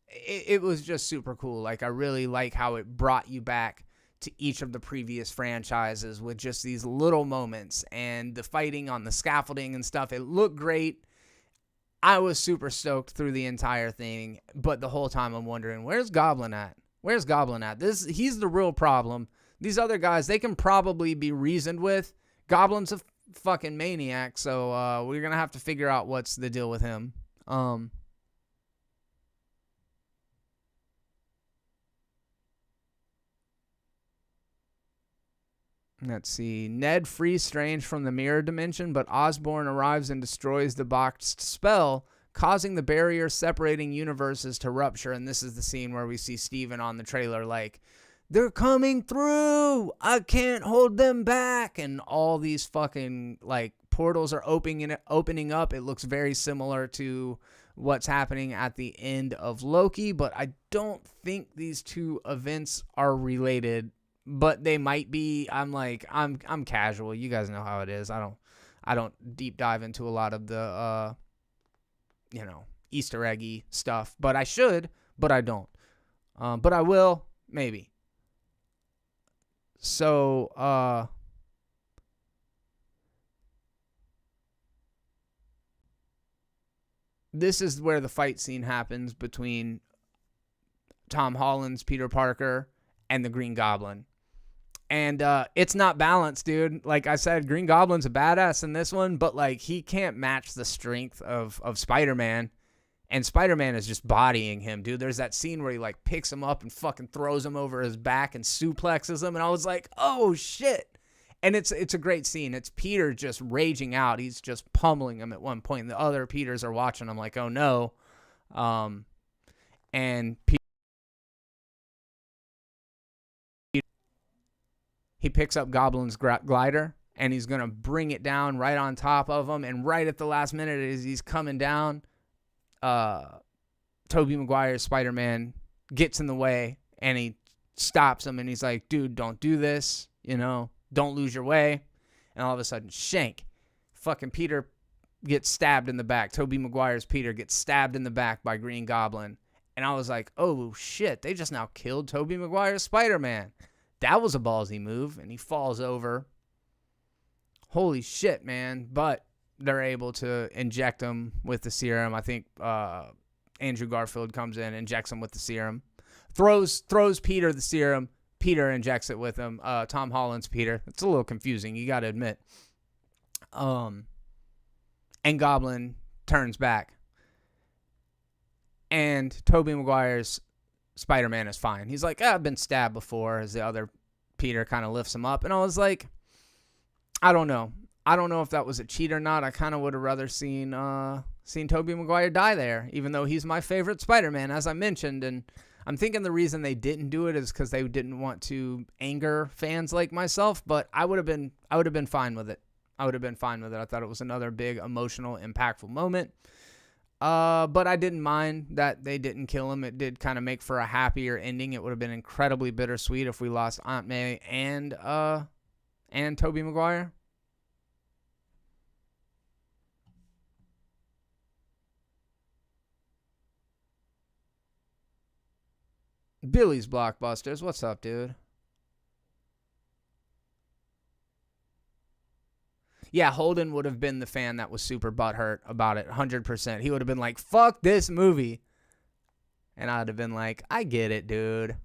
It was just super cool. Like, I really like how it brought you back to each of the previous franchises with just these little moments, and the fighting on the scaffolding and stuff. It looked great. I was super stoked through the entire thing, but the whole time I'm wondering, where's Goblin at? Where's Goblin at? He's the real problem. These other guys, they can probably be reasoned with. Goblin's a fucking maniac, so we're going to have to figure out what's the deal with him. Let's see. Ned frees Strange from the mirror dimension, but Osborn arrives and destroys the boxed spell, causing the barrier separating universes to rupture. And this is the scene where we see Steven on the trailer like, they're coming through! I can't hold them back! And all these fucking, like, portals are opening up. It looks very similar to what's happening at the end of Loki, but I don't think these two events are related. But they might be. I'm casual. You guys know how it is. I don't deep dive into a lot of the Easter eggy stuff. But I should, but I don't. But I will, maybe. So this is where the fight scene happens between Tom Holland's Peter Parker and the Green Goblin. And it's not balanced, dude. Like I said, Green Goblin's a badass in this one, but like he can't match the strength of Spider-Man. And Spider-Man is just bodying him, dude. There's that scene where he like picks him up and fucking throws him over his back and suplexes him. And I was like, oh shit. And it's a great scene. It's Peter just raging out. He's just pummeling him at one point. And the other Peters are watching him like, oh no. And he picks up Goblin's glider, and he's going to bring it down right on top of him. And right at the last minute, as he's coming down, Tobey Maguire's Spider-Man gets in the way, and he stops him, and he's like, dude, don't do this, don't lose your way. And all of a sudden, shank, fucking Peter gets stabbed in the back. Tobey Maguire's Peter gets stabbed in the back by Green Goblin. And I was like, oh shit, they just now killed Tobey Maguire's Spider-Man. That was a ballsy move, and he falls over. Holy shit, man. But they're able to inject him with the serum. I think Andrew Garfield comes in, injects him with the serum. Throws Peter the serum. Peter injects it with him. Tom Holland's Peter. It's a little confusing, you got to admit. And Goblin turns back. And Tobey Maguire's Spider-Man is fine. He's like, I've been stabbed before, as the other Peter kind of lifts him up. And I was like, I don't know. I don't know if that was a cheat or not. I kind of would have rather seen Tobey Maguire die there, even though he's my favorite Spider-Man, as I mentioned. And I'm thinking the reason they didn't do it is because they didn't want to anger fans like myself. But I would have been fine with it. I thought it was another big, emotional, impactful moment. But I didn't mind that they didn't kill him. It did kind of make for a happier ending. It would have been incredibly bittersweet if we lost Aunt May and Tobey Maguire. Billy's Blockbusters, what's up, dude? Yeah, Holden would have been the fan that was super butthurt about it, 100%. He would have been like, fuck this movie. And I'd have been like, I get it, dude.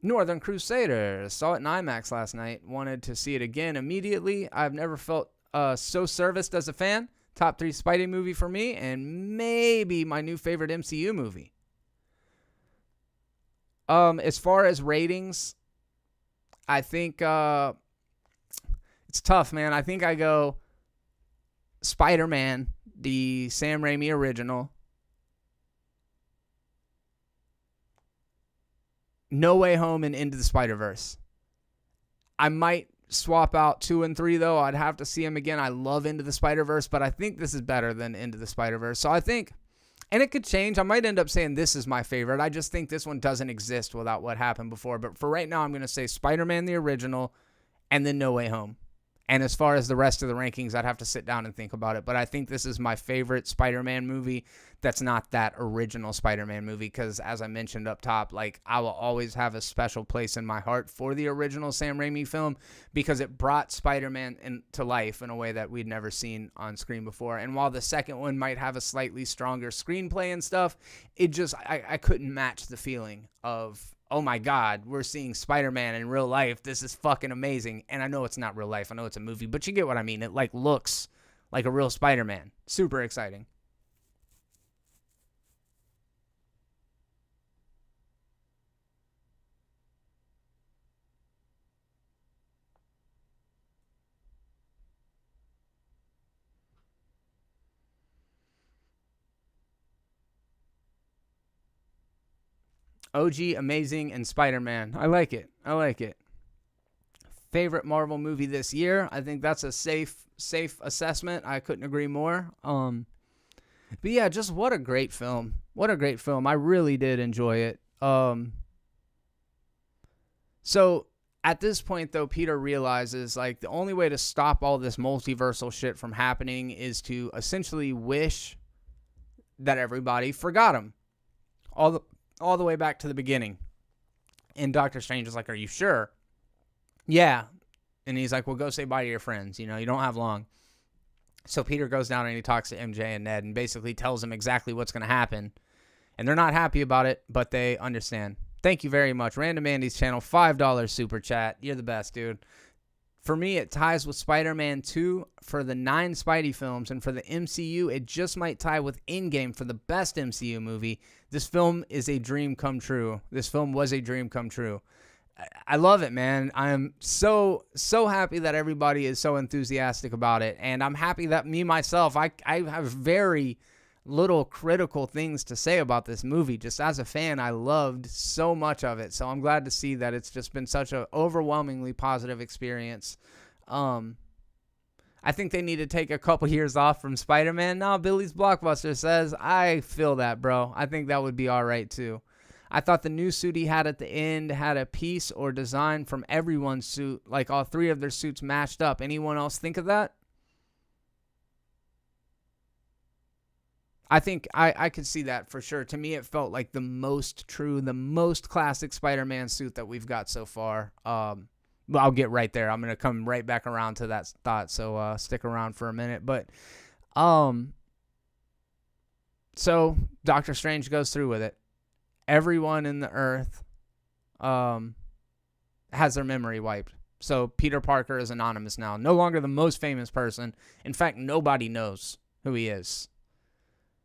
Northern Crusader. Saw it in IMAX last night. Wanted to see it again immediately. I've never felt so serviced as a fan. Top 3 Spidey movie for me, and maybe my new favorite MCU movie. As far as ratings, I think it's tough, man. I think I go Spider-Man, the Sam Raimi original, No Way Home, and Into the Spider-Verse. I might swap out 2 and 3, though. I'd have to see them again. I love Into the Spider-Verse, but I think this is better than Into the Spider-Verse. So I think, and it could change. I might end up saying this is my favorite. I just think this one doesn't exist without what happened before. But for right now, I'm going to say Spider-Man, the original, and then No Way Home. And as far as the rest of the rankings, I'd have to sit down and think about it. But I think this is my favorite Spider-Man movie that's not that original Spider-Man movie. Because as I mentioned up top, like, I will always have a special place in my heart for the original Sam Raimi film, because it brought Spider-Man to life in a way that we'd never seen on screen before. And while the second one might have a slightly stronger screenplay and stuff, it just, I couldn't match the feeling of, oh my God, we're seeing Spider-Man in real life. This is fucking amazing. And I know it's not real life. I know it's a movie, but you get what I mean. It like looks like a real Spider-Man. Super exciting. OG, Amazing, and Spider-Man. I like it. I like it. Favorite Marvel movie this year? I think that's a safe assessment. I couldn't agree more. But yeah, just what a great film. What a great film. I really did enjoy it. So at this point, though, Peter realizes, like, the only way to stop all this multiversal shit from happening is to essentially wish that everybody forgot him. All the way back to the beginning. And Doctor Strange is like, are you sure? Yeah. And he's like, well, go say bye to your friends. You know, you don't have long. So Peter goes down and he talks to MJ and Ned and basically tells them exactly what's going to happen. And they're not happy about it, but they understand. Thank you very much. Random Andy's channel, $5 super chat. You're the best, dude. For me, it ties with Spider-Man 2 for the 9 Spidey films, and for the MCU, it just might tie with Endgame for the best MCU movie. This film is a dream come true. This film was a dream come true. I love it, man. I'm so happy that everybody is so enthusiastic about it, and I'm happy that me, myself, I have very little critical things to say about this movie. Just as a fan, I loved so much of it. So I'm glad to see that it's just been such an overwhelmingly positive experience. I think they need to take a couple years off from Spider-Man. Now, Billy's Blockbuster says, I feel that, bro. I think that would be all right, too. I thought the new suit he had at the end had a piece or design from everyone's suit, like all 3 of their suits matched up. Anyone else think of that? I think I could see that for sure. To me, it felt like the most true, the most classic Spider-Man suit that we've got so far. But I'll get right there. I'm going to come right back around to that thought, so stick around for a minute. But so Doctor Strange goes through with it. Everyone in the Earth has their memory wiped. So Peter Parker is anonymous now. No longer the most famous person. In fact, nobody knows who he is.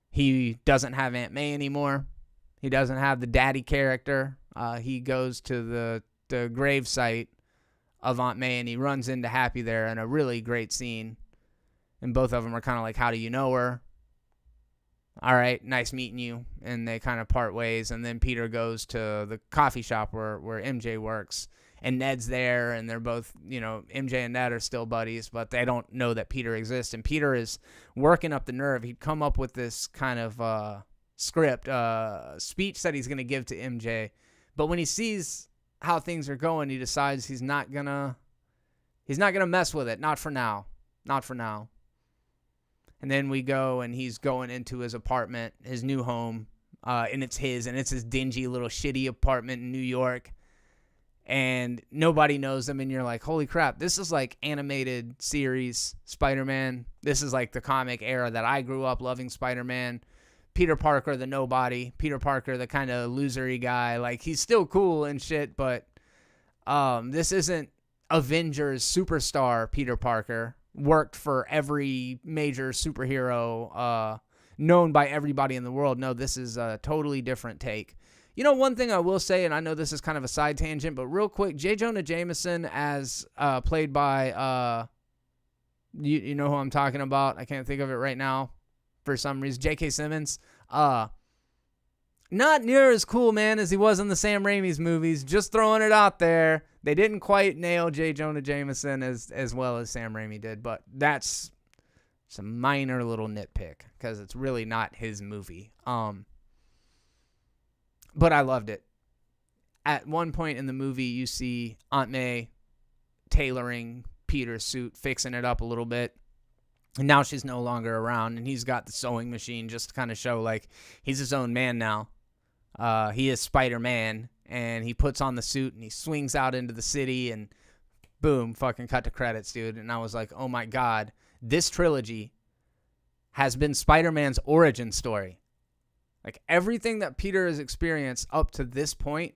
He doesn't have Aunt May anymore. He doesn't have the daddy character. He goes to the gravesite of Aunt May, and he runs into Happy there in a really great scene. And both of them are kind of like, how do you know her? All right, nice meeting you. And they kind of part ways. And then Peter goes to the coffee shop where MJ works. And Ned's there, and they're both, you know, MJ and Ned are still buddies, but they don't know that Peter exists. And Peter is working up the nerve. He'd come up with this kind of script, speech that he's going to give to MJ. But when he sees how things are going, he decides he's not gonna mess with it. Not for now. Not for now. And then we go, and he's going into his apartment, his new home, and it's his dingy little shitty apartment in New York. And nobody knows them, and you're like, holy crap, this is like animated series Spider-Man. This is like the comic era that I grew up loving Spider-Man. Peter Parker, the nobody, Peter Parker, the kind of losery guy. Like, he's still cool and shit, but this isn't Avengers superstar Peter Parker. Worked for every major superhero known by everybody in the world. No, this is a totally different take. You know, one thing I will say, and I know this is kind of a side tangent, but real quick, J. Jonah Jameson as played by, you know who I'm talking about. I can't think of it right now for some reason. J.K. Simmons. Not near as cool, man, as he was in the Sam Raimi's movies. Just throwing it out there. They didn't quite nail J. Jonah Jameson as well as Sam Raimi did, but that's some minor little nitpick because it's really not his movie. But I loved it. At one point in the movie, you see Aunt May tailoring Peter's suit, fixing it up a little bit. And now she's no longer around, and he's got the sewing machine just to kind of show, like, he's his own man now. He is Spider-Man, and he puts on the suit, and he swings out into the city, and boom, fucking cut to credits, dude. And I was like, oh, my God, this trilogy has been Spider-Man's origin story. Like, everything that Peter has experienced up to this point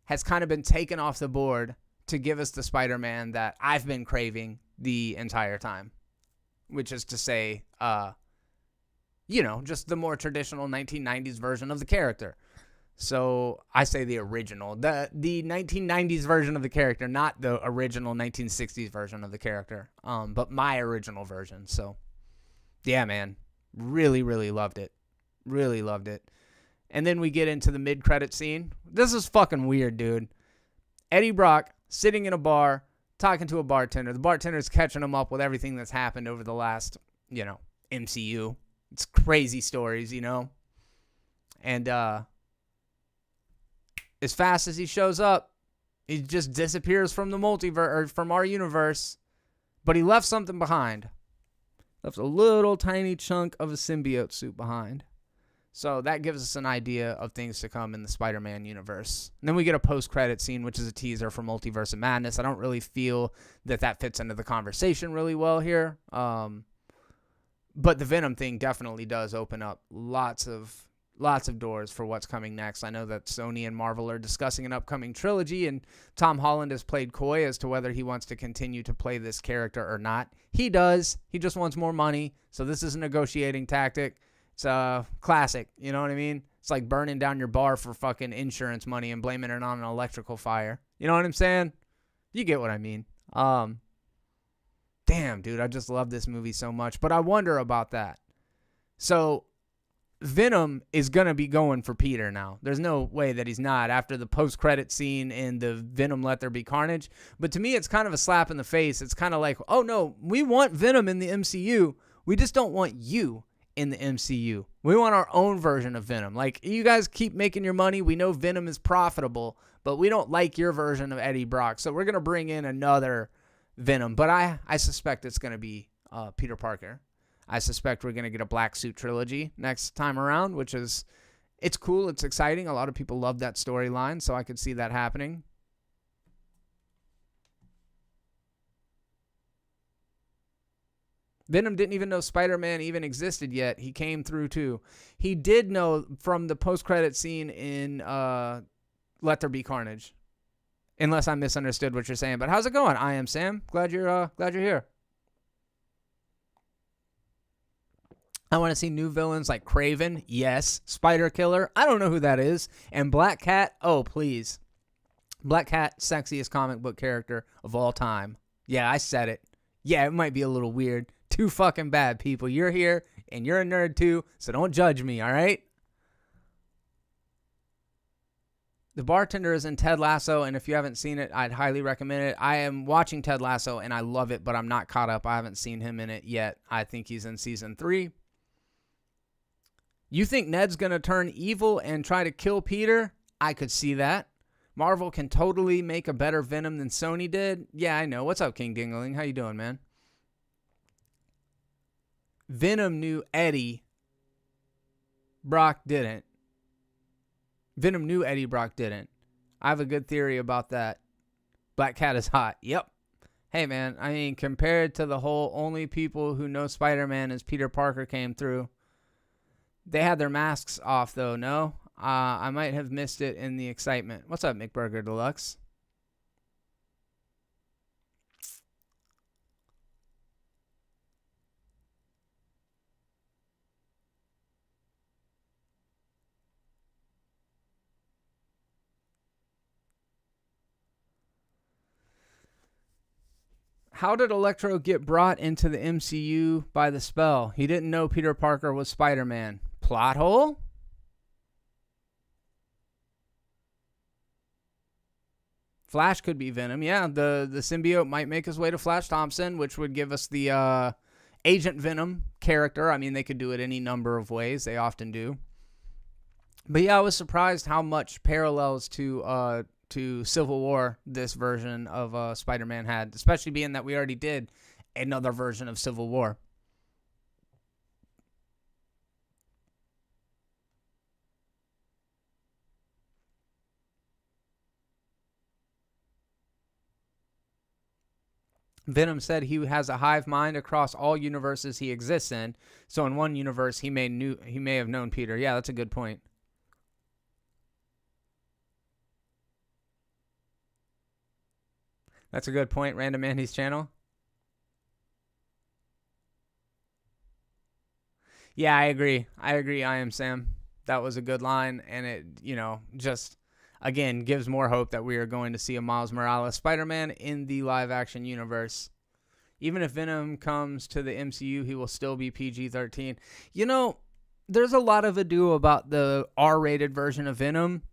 has kind of been taken off the board to give us the Spider-Man that I've been craving the entire time. Which is to say, just the more traditional 1990s version of the character. So I say the original. The 1990s version of the character, not the original 1960s version of the character. But my original version. So, yeah, man. Really, really loved it. Really loved it. And then we get into the mid-credit scene. This is fucking weird, dude. Eddie Brock sitting in a bar, talking to a bartender. The bartender's catching him up with everything that's happened over the last, MCU. It's crazy stories, And as fast as he shows up, he just disappears from the multiverse, or from our universe. But he left something behind. Left a little tiny chunk of a symbiote suit behind. So that gives us an idea of things to come in the Spider-Man universe. And then we get a post-credit scene, which is a teaser for Multiverse of Madness. I don't really feel that fits into the conversation really well here. But the Venom thing definitely does open up lots of doors for what's coming next. I know that Sony and Marvel are discussing an upcoming trilogy, and Tom Holland has played coy as to whether he wants to continue to play this character or not. He does. He just wants more money. So this is a negotiating tactic. It's a classic, you know what I mean? It's like burning down your bar for fucking insurance money and blaming it on an electrical fire. You know what I'm saying? You get what I mean. Damn, dude, I just love this movie so much. But I wonder about that. So, Venom is going to be going for Peter now. There's no way that he's not after the post-credit scene in the Venom Let There Be Carnage. But to me, it's kind of a slap in the face. It's kind of like, oh, no, we want Venom in the MCU. We just don't want you in the MCU. We want our own version of Venom. Like, you guys keep making your money. We know Venom is profitable, but we don't like your version of Eddie Brock. So we're going to bring in another Venom. But I suspect it's going to be Peter Parker. I suspect we're going to get a Black Suit trilogy next time around, which is, it's cool. It's exciting. A lot of people love that storyline, so I could see that happening. Venom didn't even know Spider-Man even existed yet. He came through too. He did know from the post-credit scene in Let There Be Carnage. Unless I misunderstood what you're saying. But how's it going? I am Sam. Glad you're here. I want to see new villains like Kraven. Yes. Spider Killer. I don't know who that is. And Black Cat. Oh, please. Black Cat, sexiest comic book character of all time. Yeah, I said it. Yeah, it might be a little weird. Too fucking bad, people. You're here, and you're a nerd too, so don't judge me, all right? The bartender is in Ted Lasso, and if you haven't seen it, I'd highly recommend it. I am watching Ted Lasso, and I love it, but I'm not caught up. I haven't seen him in it yet. I think he's in season 3. You think Ned's going to turn evil and try to kill Peter? I could see that. Marvel can totally make a better Venom than Sony did. Yeah, I know. What's up, King Dingling? How you doing, man? Venom knew Eddie. Brock didn't. Venom knew Eddie Brock didn't. I have a good theory about that. Black Cat is hot. Yep. Hey, man, I mean, compared to the whole only people who know Spider-Man as Peter Parker came through, They had their masks off, though, no? I might have missed it in the excitement. What's up, McBurger Deluxe? How did Electro get brought into the MCU by the spell? He didn't know Peter Parker was Spider-Man. Plot hole? Flash could be Venom. Yeah, the symbiote might make his way to Flash Thompson, which would give us the Agent Venom character. I mean, they could do it any number of ways. They often do. But yeah, I was surprised how much parallels to Civil War this version of Spider-Man had, especially being that we already did another version of Civil War. Venom said he has a hive mind across all universes he exists in. So in one universe, he may have known Peter. Yeah, that's a good point. That's a good point, Random Andy's channel. Yeah, I agree. I am Sam. That was a good line, and it, just, again, gives more hope that we are going to see a Miles Morales Spider-Man in the live-action universe. Even if Venom comes to the MCU, he will still be PG-13. There's a lot of ado about the R-rated version of Venom.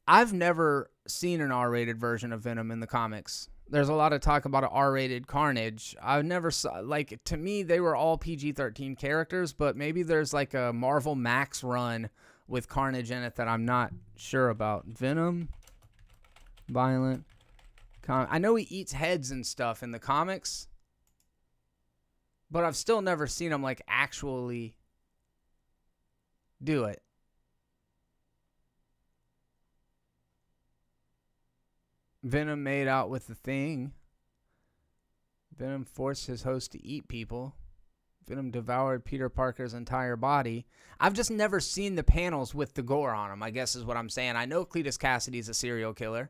I've never seen an R-rated version of Venom in the comics. There's a lot of talk about an R-rated Carnage. I've never saw, to me, they were all PG-13 characters, but maybe there's like a Marvel Max run with Carnage in it that I'm not sure about. Venom, violent. I know he eats heads and stuff in the comics, but I've still never seen him actually do it. Venom made out with the Thing. Venom forced his host to eat people. Venom devoured Peter Parker's entire body. I've just never seen the panels with the gore on them, I guess is what I'm saying. I know Cletus Cassidy's a serial killer.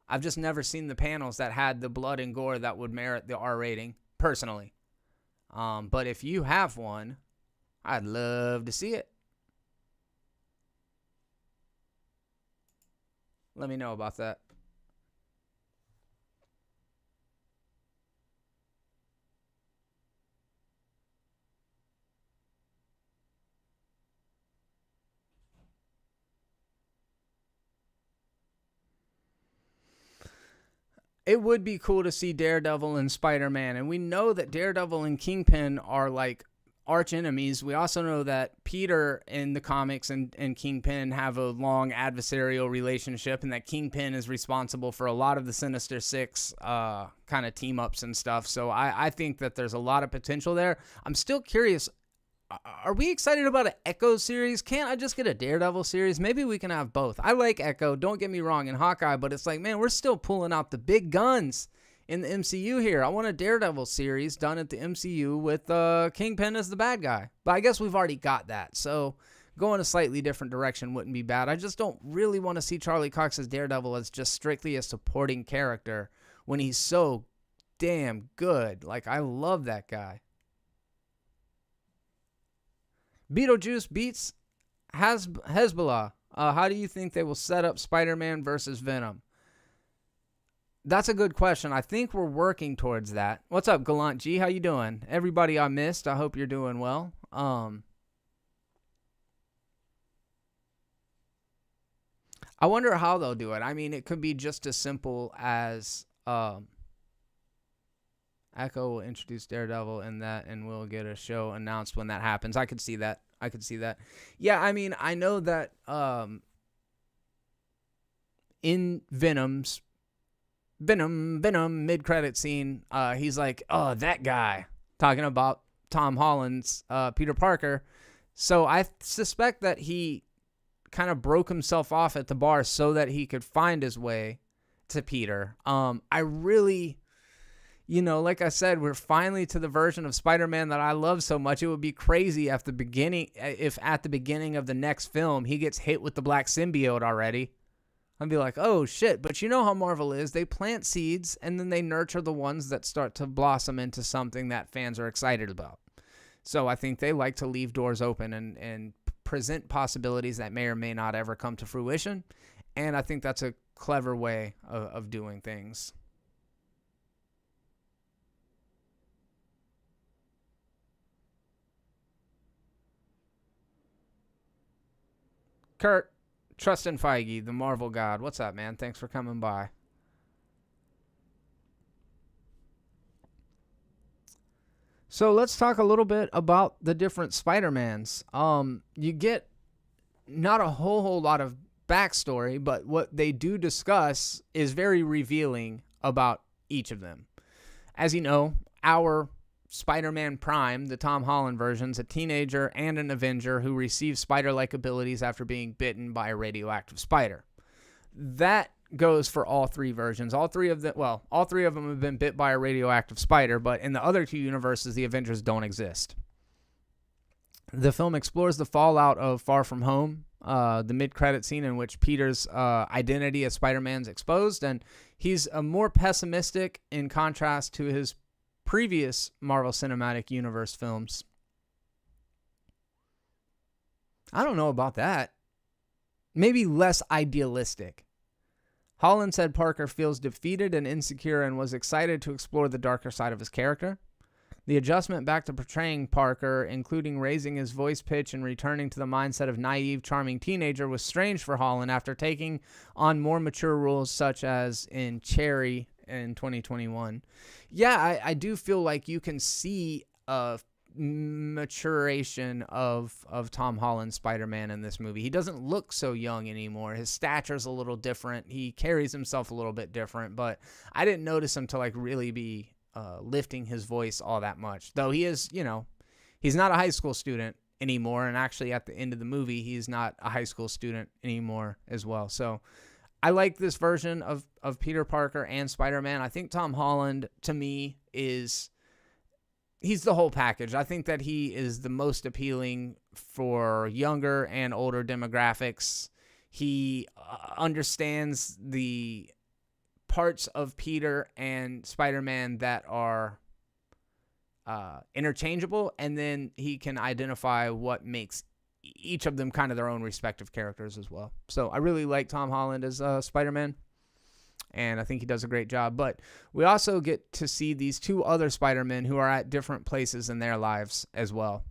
I've just never seen the panels that had the blood and gore that would merit the R rating, personally. But if you have one, I'd love to see it. Let me know about that. It would be cool to see Daredevil and Spider-Man, and we know that Daredevil and Kingpin are arch enemies. We also know that Peter in the comics and Kingpin have a long adversarial relationship, and that Kingpin is responsible for a lot of the Sinister Six kind of team-ups and stuff. So I think that there's a lot of potential there. I'm still curious, are we excited about an Echo series? Can't I just get a Daredevil series? Maybe we can have both. I like Echo, don't get me wrong, in Hawkeye, but it's man, we're still pulling out the big guns in the MCU here. I want a Daredevil series done at the MCU with Kingpin as the bad guy. But I guess we've already got that, so going a slightly different direction wouldn't be bad. I just don't really want to see Charlie Cox's Daredevil as just strictly a supporting character when he's so damn good. I love that guy. Beetlejuice beats Hezbollah. How do you think they will set up Spider-Man versus Venom? That's a good question. I think we're working towards that. What's up, Gallant G? How you doing? Everybody I missed, I hope you're doing well. I wonder how they'll do it. I mean, it could be just as simple as Echo will introduce Daredevil in that, and we'll get a show announced when that happens. I could see that. Yeah, I mean, I know that in Venom mid-credit scene, he's like, oh, that guy, talking about Tom Holland's Peter Parker. So I suspect that he kind of broke himself off at the bar so that he could find his way to Peter. like I said, we're finally to the version of Spider-Man that I love so much. It would be crazy if at the beginning of the next film he gets hit with the black symbiote already. I'd be like, oh shit. But you know how Marvel is. They plant seeds and then they nurture the ones that start to blossom into something that fans are excited about. So I think they like to leave doors open and present possibilities that may or may not ever come to fruition. And I think that's a clever way of doing things. Kurt, Trustin Feige, the Marvel God. What's up, man? Thanks for coming by. So let's talk a little bit about the different Spider-Mans. You get not a whole lot of backstory, but what they do discuss is very revealing about each of them. As you know, our Spider-Man Prime, the Tom Holland version, is a teenager and an Avenger who receives spider-like abilities after being bitten by a radioactive spider. That goes for all three versions. All three of them have been bit by a radioactive spider, but in the other two universes, the Avengers don't exist. The film explores the fallout of Far From Home, the mid-credit scene in which Peter's identity as Spider-Man's exposed, and he's more pessimistic in contrast to his previous Marvel Cinematic Universe films. I don't know about that. Maybe less idealistic. Holland said Parker feels defeated and insecure and was excited to explore the darker side of his character. The adjustment back to portraying Parker, including raising his voice pitch and returning to the mindset of naive, charming teenager, was strange for Holland after taking on more mature roles such as in Cherry in 2021. Yeah, I do feel like you can see a maturation of Tom Holland's Spider-Man in this movie. He doesn't look so young anymore. His stature's a little different. He carries himself a little bit different, but I didn't notice him to like really be lifting his voice all that much. Though he is, he's not a high school student anymore, and actually at the end of the movie, he's not a high school student anymore as well. So I like this version of Peter Parker and Spider-Man. I think Tom Holland, to me, he's the whole package. I think that he is the most appealing for younger and older demographics. He understands the parts of Peter and Spider-Man that are interchangeable, and then he can identify what makes each of them kind of their own respective characters as well. So I really like Tom Holland as Spider-Man, and I think he does a great job. But we also get to see these two other Spider-Men who are at different places in their lives as well.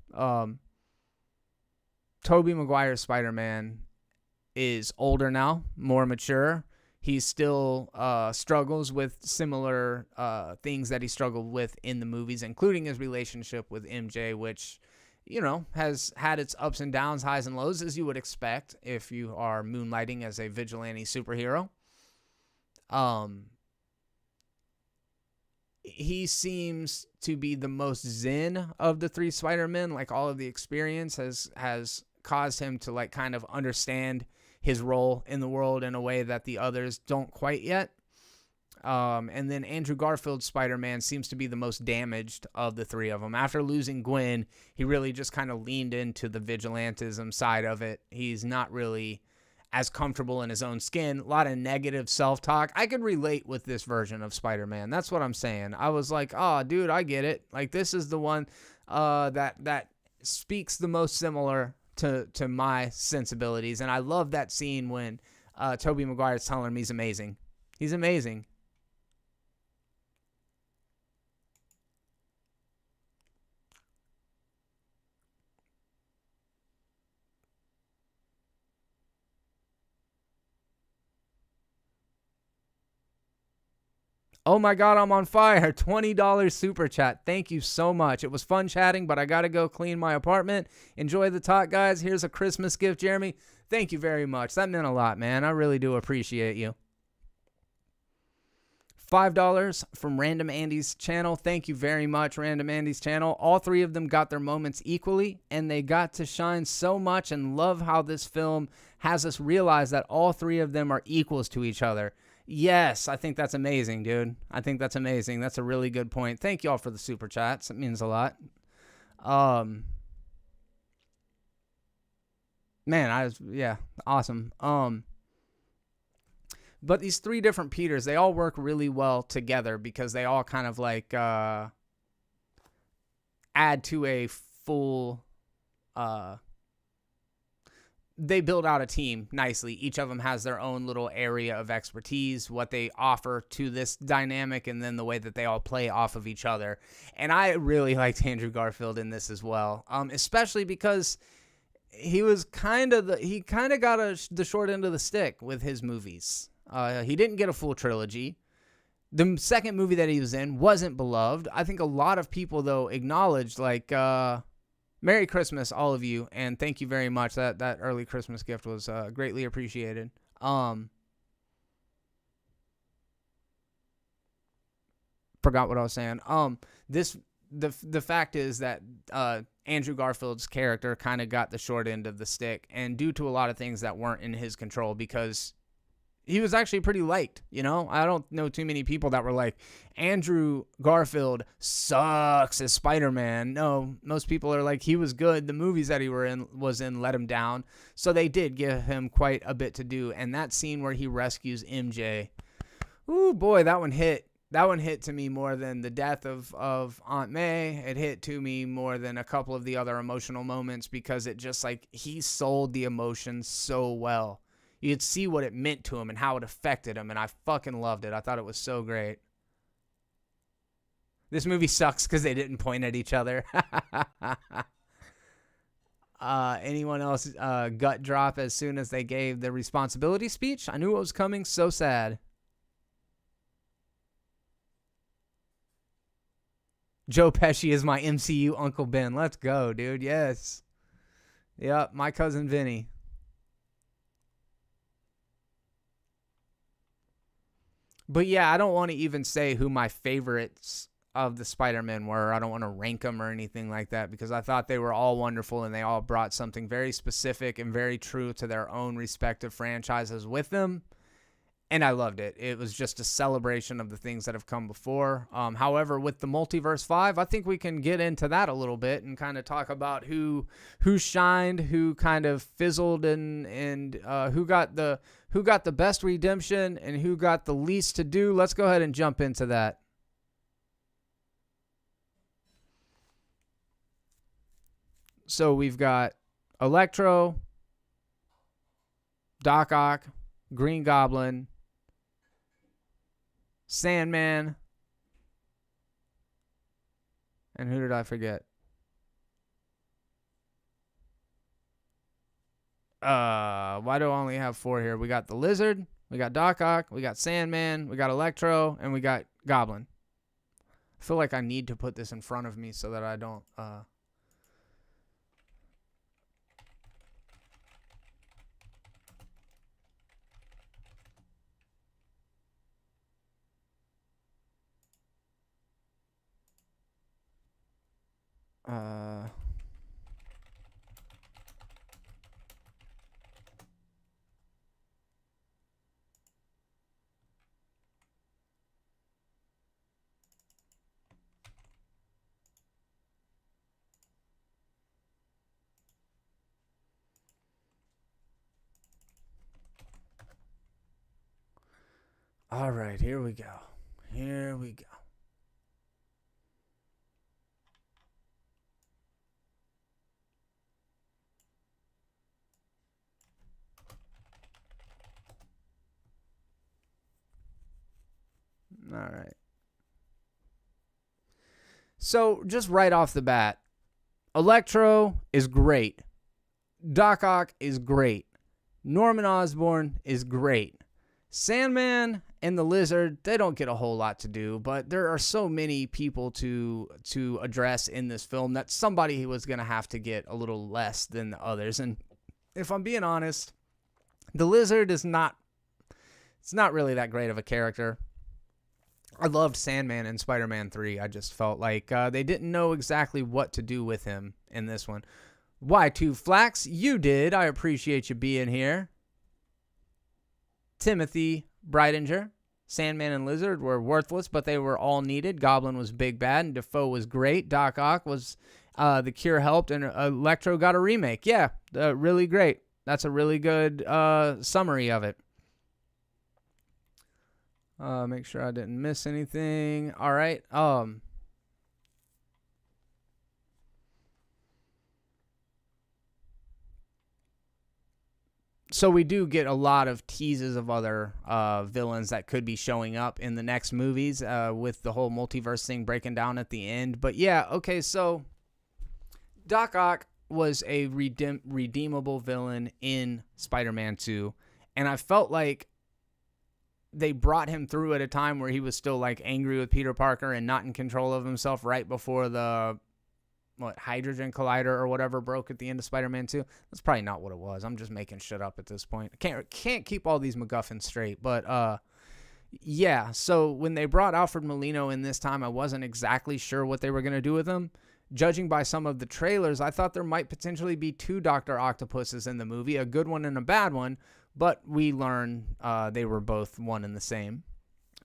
Tobey Maguire's Spider-Man is older now, more mature. He still struggles with similar things that he struggled with in the movies, including his relationship with MJ, which, has had its ups and downs, highs and lows, as you would expect if you are moonlighting as a vigilante superhero. He seems to be the most zen of the three Spider-Men. Like, all of the experience has caused him to like kind of understand his role in the world in a way that the others don't quite yet. And then Andrew Garfield's Spider-Man seems to be the most damaged of the three of them. After losing Gwen, he really just kind of leaned into the vigilantism side of it. He's not really as comfortable in his own skin. A lot of negative self-talk. I could relate with this version of Spider-Man. That's what I'm saying. I was like, oh, dude, I get it. Like, this is the one that speaks the most similar to my sensibilities. And I love that scene when Tobey Maguire is telling him he's amazing. He's amazing. Oh my God, I'm on fire. $20 super chat. Thank you so much. It was fun chatting, but I got to go clean my apartment. Enjoy the talk, guys. Here's a Christmas gift, Jeremy. Thank you very much. That meant a lot, man. I really do appreciate you. $5 from Random Andy's channel. Thank you very much, Random Andy's channel. All three of them got their moments equally, and they got to shine so much, and love how this film has us realize that all three of them are equals to each other. Yes, I think that's amazing, dude. I think that's amazing. That's a really good point. Thank y'all for the super chats. It means a lot. Man, awesome. But these three different Peters, they all work really well together because they all kind of like add to a full they build out a team nicely. Each of them has their own little area of expertise, what they offer to this dynamic, and then the way that they all play off of each other. And I really liked Andrew Garfield in this as well, especially because he was kind of got the short end of the stick with his movies. He didn't get a full trilogy. The second movie that he was in wasn't beloved. I think a lot of people, though, acknowledged, like, Merry Christmas, all of you, and thank you very much. That early Christmas gift was greatly appreciated. Forgot what I was saying. The fact is that Andrew Garfield's character kind of got the short end of the stick, and due to a lot of things that weren't in his control, because he was actually pretty liked, you know? I don't know too many people that were like, Andrew Garfield sucks as Spider-Man. No, most people are like, he was good. The movies that he was in let him down. So they did give him quite a bit to do. And that scene where he rescues MJ, ooh, boy, that one hit. That one hit to me more than the death of Aunt May. It hit to me more than a couple of the other emotional moments, because it just, like, he sold the emotion so well. You could see what it meant to him and how it affected him, and I fucking loved it. I thought it was so great. This movie sucks because they didn't point at each other. Anyone else gut drop as soon as they gave the responsibility speech? I knew it was coming. So sad. Joe Pesci is my MCU Uncle Ben. Let's go, dude. Yes. Yep, my cousin Vinny. But yeah, I don't want to even say who my favorites of the Spider-Men were. I don't want to rank them or anything like that, because I thought they were all wonderful and they all brought something very specific and very true to their own respective franchises with them. And I loved it. It was just a celebration of the things that have come before. However, with the Multiverse 5, I think we can get into that a little bit and kind of talk about who shined, who kind of fizzled, and who got the best redemption and who got the least to do. Let's go ahead and jump into that. So we've got Electro, Doc Ock, Green Goblin, Sandman, and who did I forget? Why do I only have 4 here? We got the Lizard, we got Doc Ock, we got Sandman, we got Electro, and we got Goblin. I feel like I need to put this in front of me so that I don't all right, here we go. Here we go. All right. So, just right off the bat, Electro is great. Doc Ock is great. Norman Osborn is great. Sandman and the Lizard, they don't get a whole lot to do, but there are so many people to address in this film that somebody was going to have to get a little less than the others. And if I'm being honest, the Lizard it's not really that great of a character. I loved Sandman in Spider-Man 3. I just felt like they didn't know exactly what to do with him in this one. Y2 Flax, you did. I appreciate you being here. Timothy Brightinger, Sandman and Lizard were worthless, but they were all needed. Goblin was big bad, and Defoe was great. Doc Ock was the cure helped, and Electro got a remake. Yeah, really great. That's a really good summary of it. Make sure I didn't miss anything. All right. So we do get a lot of teases of other villains that could be showing up in the next movies with the whole multiverse thing breaking down at the end. But yeah, okay, so Doc Ock was a redeemable villain in Spider-Man 2, and I felt like they brought him through at a time where he was still like angry with Peter Parker and not in control of himself right before the hydrogen collider or whatever broke at the end of Spider-Man 2. That's probably not what it was. I'm just making shit up at this point. I can't keep all these MacGuffins straight, but yeah, so when they brought Alfred Molina in this time, I wasn't exactly sure what they were going to do with him. Judging by some of the trailers, I thought there might potentially be 2 Dr. Octopuses in the movie, a good one and a bad one, but we learn they were both one and the same.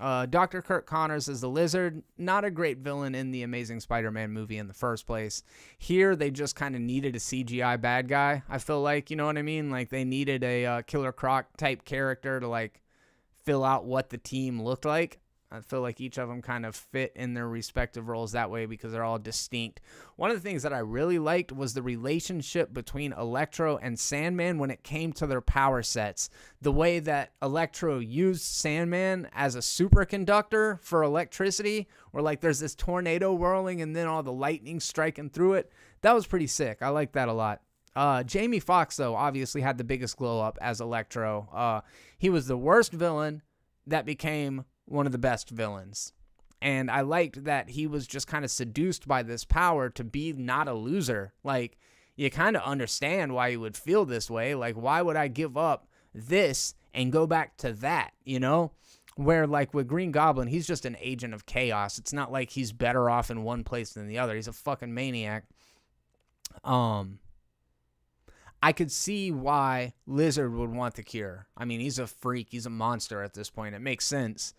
Dr. Kirk Connors is the Lizard, not a great villain in the Amazing Spider-Man movie in the first place. Here, they just kind of needed a CGI bad guy, I feel like, you know what I mean? Like, they needed a Killer Croc type character to, like, fill out what the team looked like. I feel like each of them kind of fit in their respective roles that way because they're all distinct. One of the things that I really liked was the relationship between Electro and Sandman when it came to their power sets. The way that Electro used Sandman as a superconductor for electricity, where like there's this tornado whirling and then all the lightning striking through it. That was pretty sick. I like that a lot. Jamie Foxx, though, obviously had the biggest glow up as Electro. He was the worst villain that became one of the best villains. And I liked that he was just kind of seduced by this power to be not a loser. Like, you kind of understand why he would feel this way. Like, why would I give up this and go back to that, you know? Where, like, with Green Goblin, he's just an agent of chaos. It's not like he's better off in one place than the other. He's a fucking maniac. I could see why Lizard would want the cure. I mean, he's a freak. He's a monster at this point. It makes sense.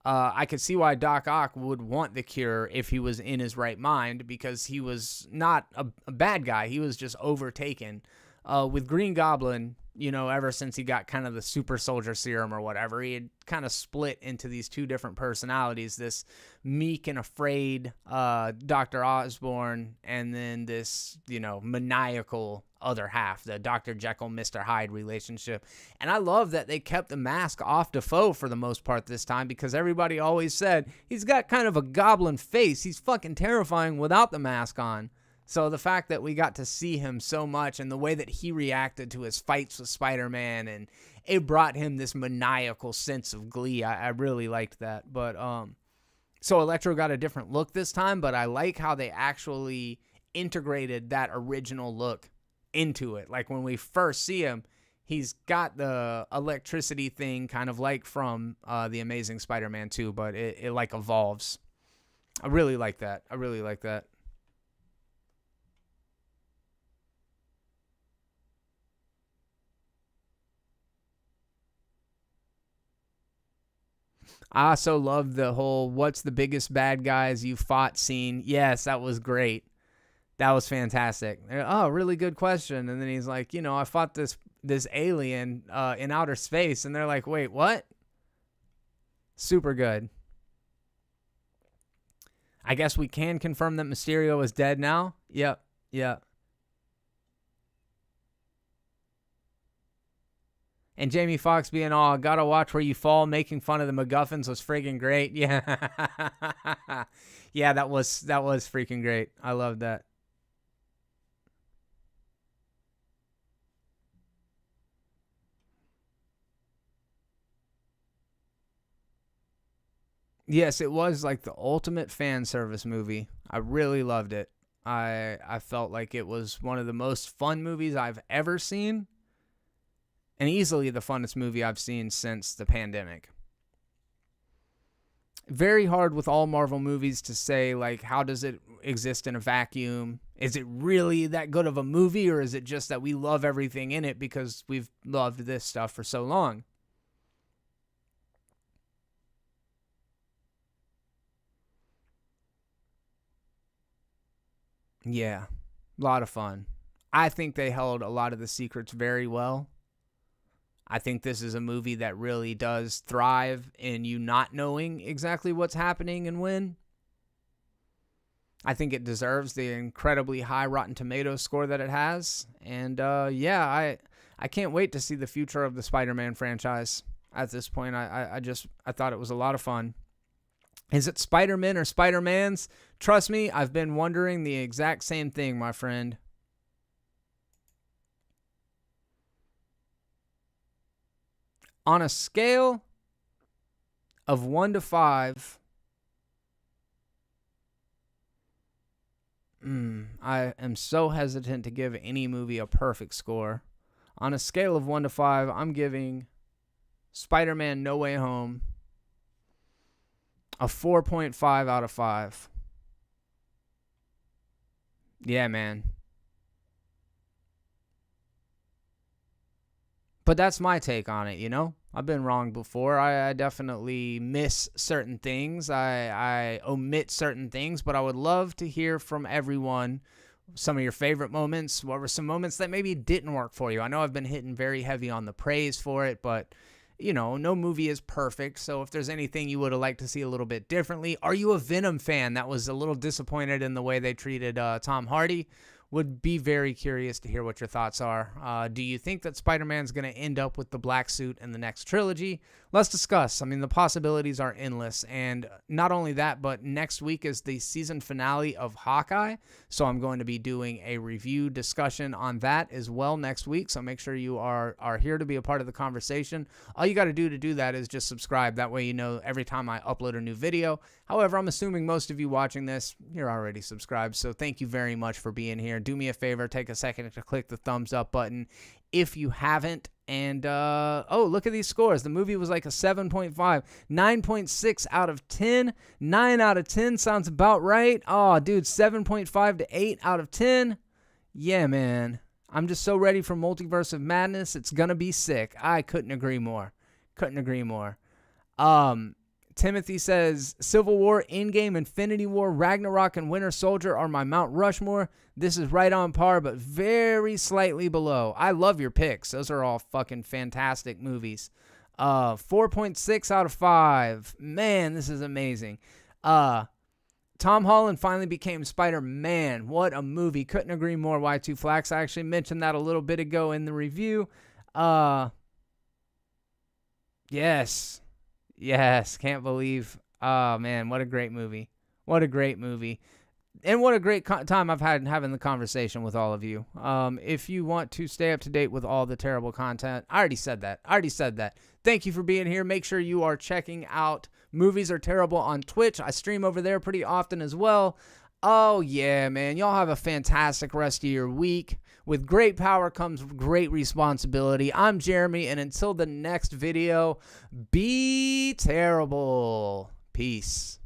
I could see why Doc Ock would want the cure if he was in his right mind, because he was not a bad guy. He was just overtaken. With Green Goblin, you know, ever since he got kind of the super soldier serum or whatever, he had kind of split into these 2 different personalities, this meek and afraid Dr. Osborn, and then this, you know, maniacal other half, the Dr. Jekyll, Mr. Hyde relationship. And I love that they kept the mask off Defoe for the most part this time, because everybody always said he's got kind of a goblin face. He's fucking terrifying without the mask on. So the fact that we got to see him so much and the way that he reacted to his fights with Spider-Man, and it brought him this maniacal sense of glee. I really liked that. But so Electro got a different look this time, but I like how they actually integrated that original look into it. Like when we first see him, he's got the electricity thing kind of like from the Amazing Spider-Man 2, but it like evolves. I really like that. I really like that. I also love the whole "what's the biggest bad guys you fought" scene. Yes, that was great. That was fantastic. Oh, really good question. And then he's like, you know, I fought this alien in outer space. And they're like, wait, what? Super good. I guess we can confirm that Mysterio is dead now. Yep. And Jamie Foxx being all, gotta watch where you fall, making fun of the MacGuffins was friggin' great. Yeah. Yeah, that was freaking great. I love that. Yes, it was like the ultimate fan service movie. I really loved it. I felt like it was one of the most fun movies I've ever seen, and easily the funnest movie I've seen since the pandemic. Very hard with all Marvel movies to say, like, how does it exist in a vacuum? Is it really that good of a movie, or is it just that we love everything in it because we've loved this stuff for so long? Yeah, a lot of fun. I think they held a lot of the secrets very well. I think this is a movie that really does thrive in you not knowing exactly what's happening and when. I think it deserves the incredibly high Rotten Tomatoes score that it has. And I can't wait to see the future of the Spider-Man franchise at this point. I thought it was a lot of fun. Is it Spider-Man or Spider-Mans? Trust me, I've been wondering the exact same thing, my friend. On a scale of 1 to 5, I am so hesitant to give any movie a perfect score. On a scale of 1 to 5, I'm giving Spider-Man No Way Home a 4.5 out of 5. Yeah, man. But that's my take on it, you know? I've been wrong before. I definitely miss certain things. I omit certain things, but I would love to hear from everyone some of your favorite moments. What were some moments that maybe didn't work for you? I know I've been hitting very heavy on the praise for it, but, you know, no movie is perfect. So if there's anything you would have liked to see a little bit differently, are you a Venom fan that was a little disappointed in the way they treated Tom Hardy? Would be very curious to hear what your thoughts are. Do you think that Spider-Man's going to end up with the black suit in the next trilogy? Let's discuss. I mean, the possibilities are endless. And not only that, but next week is the season finale of Hawkeye. So I'm going to be doing a review discussion on that as well next week. So make sure you are here to be a part of the conversation. All you got to do that is just subscribe. That way you know every time I upload a new video. However, I'm assuming most of you watching this, you're already subscribed. So thank you very much for being here. Do me a favor, take a second to click the thumbs up button if you haven't. And, look at these scores. The movie was like a 7.5, 9.6 out of 10, 9 out of 10 sounds about right. Oh, dude, 7.5 to 8 out of 10. Yeah, man. I'm just so ready for Multiverse of Madness. It's going to be sick. I couldn't agree more. Timothy says, Civil War, Endgame, Infinity War, Ragnarok, and Winter Soldier are my Mount Rushmore. This is right on par, but very slightly below. I love your picks. Those are all fucking fantastic movies. 4.6 out of 5. Man, this is amazing. Tom Holland finally became Spider-Man. What a movie. Couldn't agree more, Y2 Flax. I actually mentioned that a little bit ago in the review. Yes, can't believe. Oh, man, what a great movie. And what a great time I've had having the conversation with all of you. If you want to stay up to date with all the terrible content, I already said that. Thank you for being here. Make sure you are checking out Movies Are Terrible on Twitch. I stream over there pretty often as well. Oh, yeah, man. Y'all have a fantastic rest of your week. With great power comes great responsibility. I'm Jeremy, and until the next video, be terrible. Peace.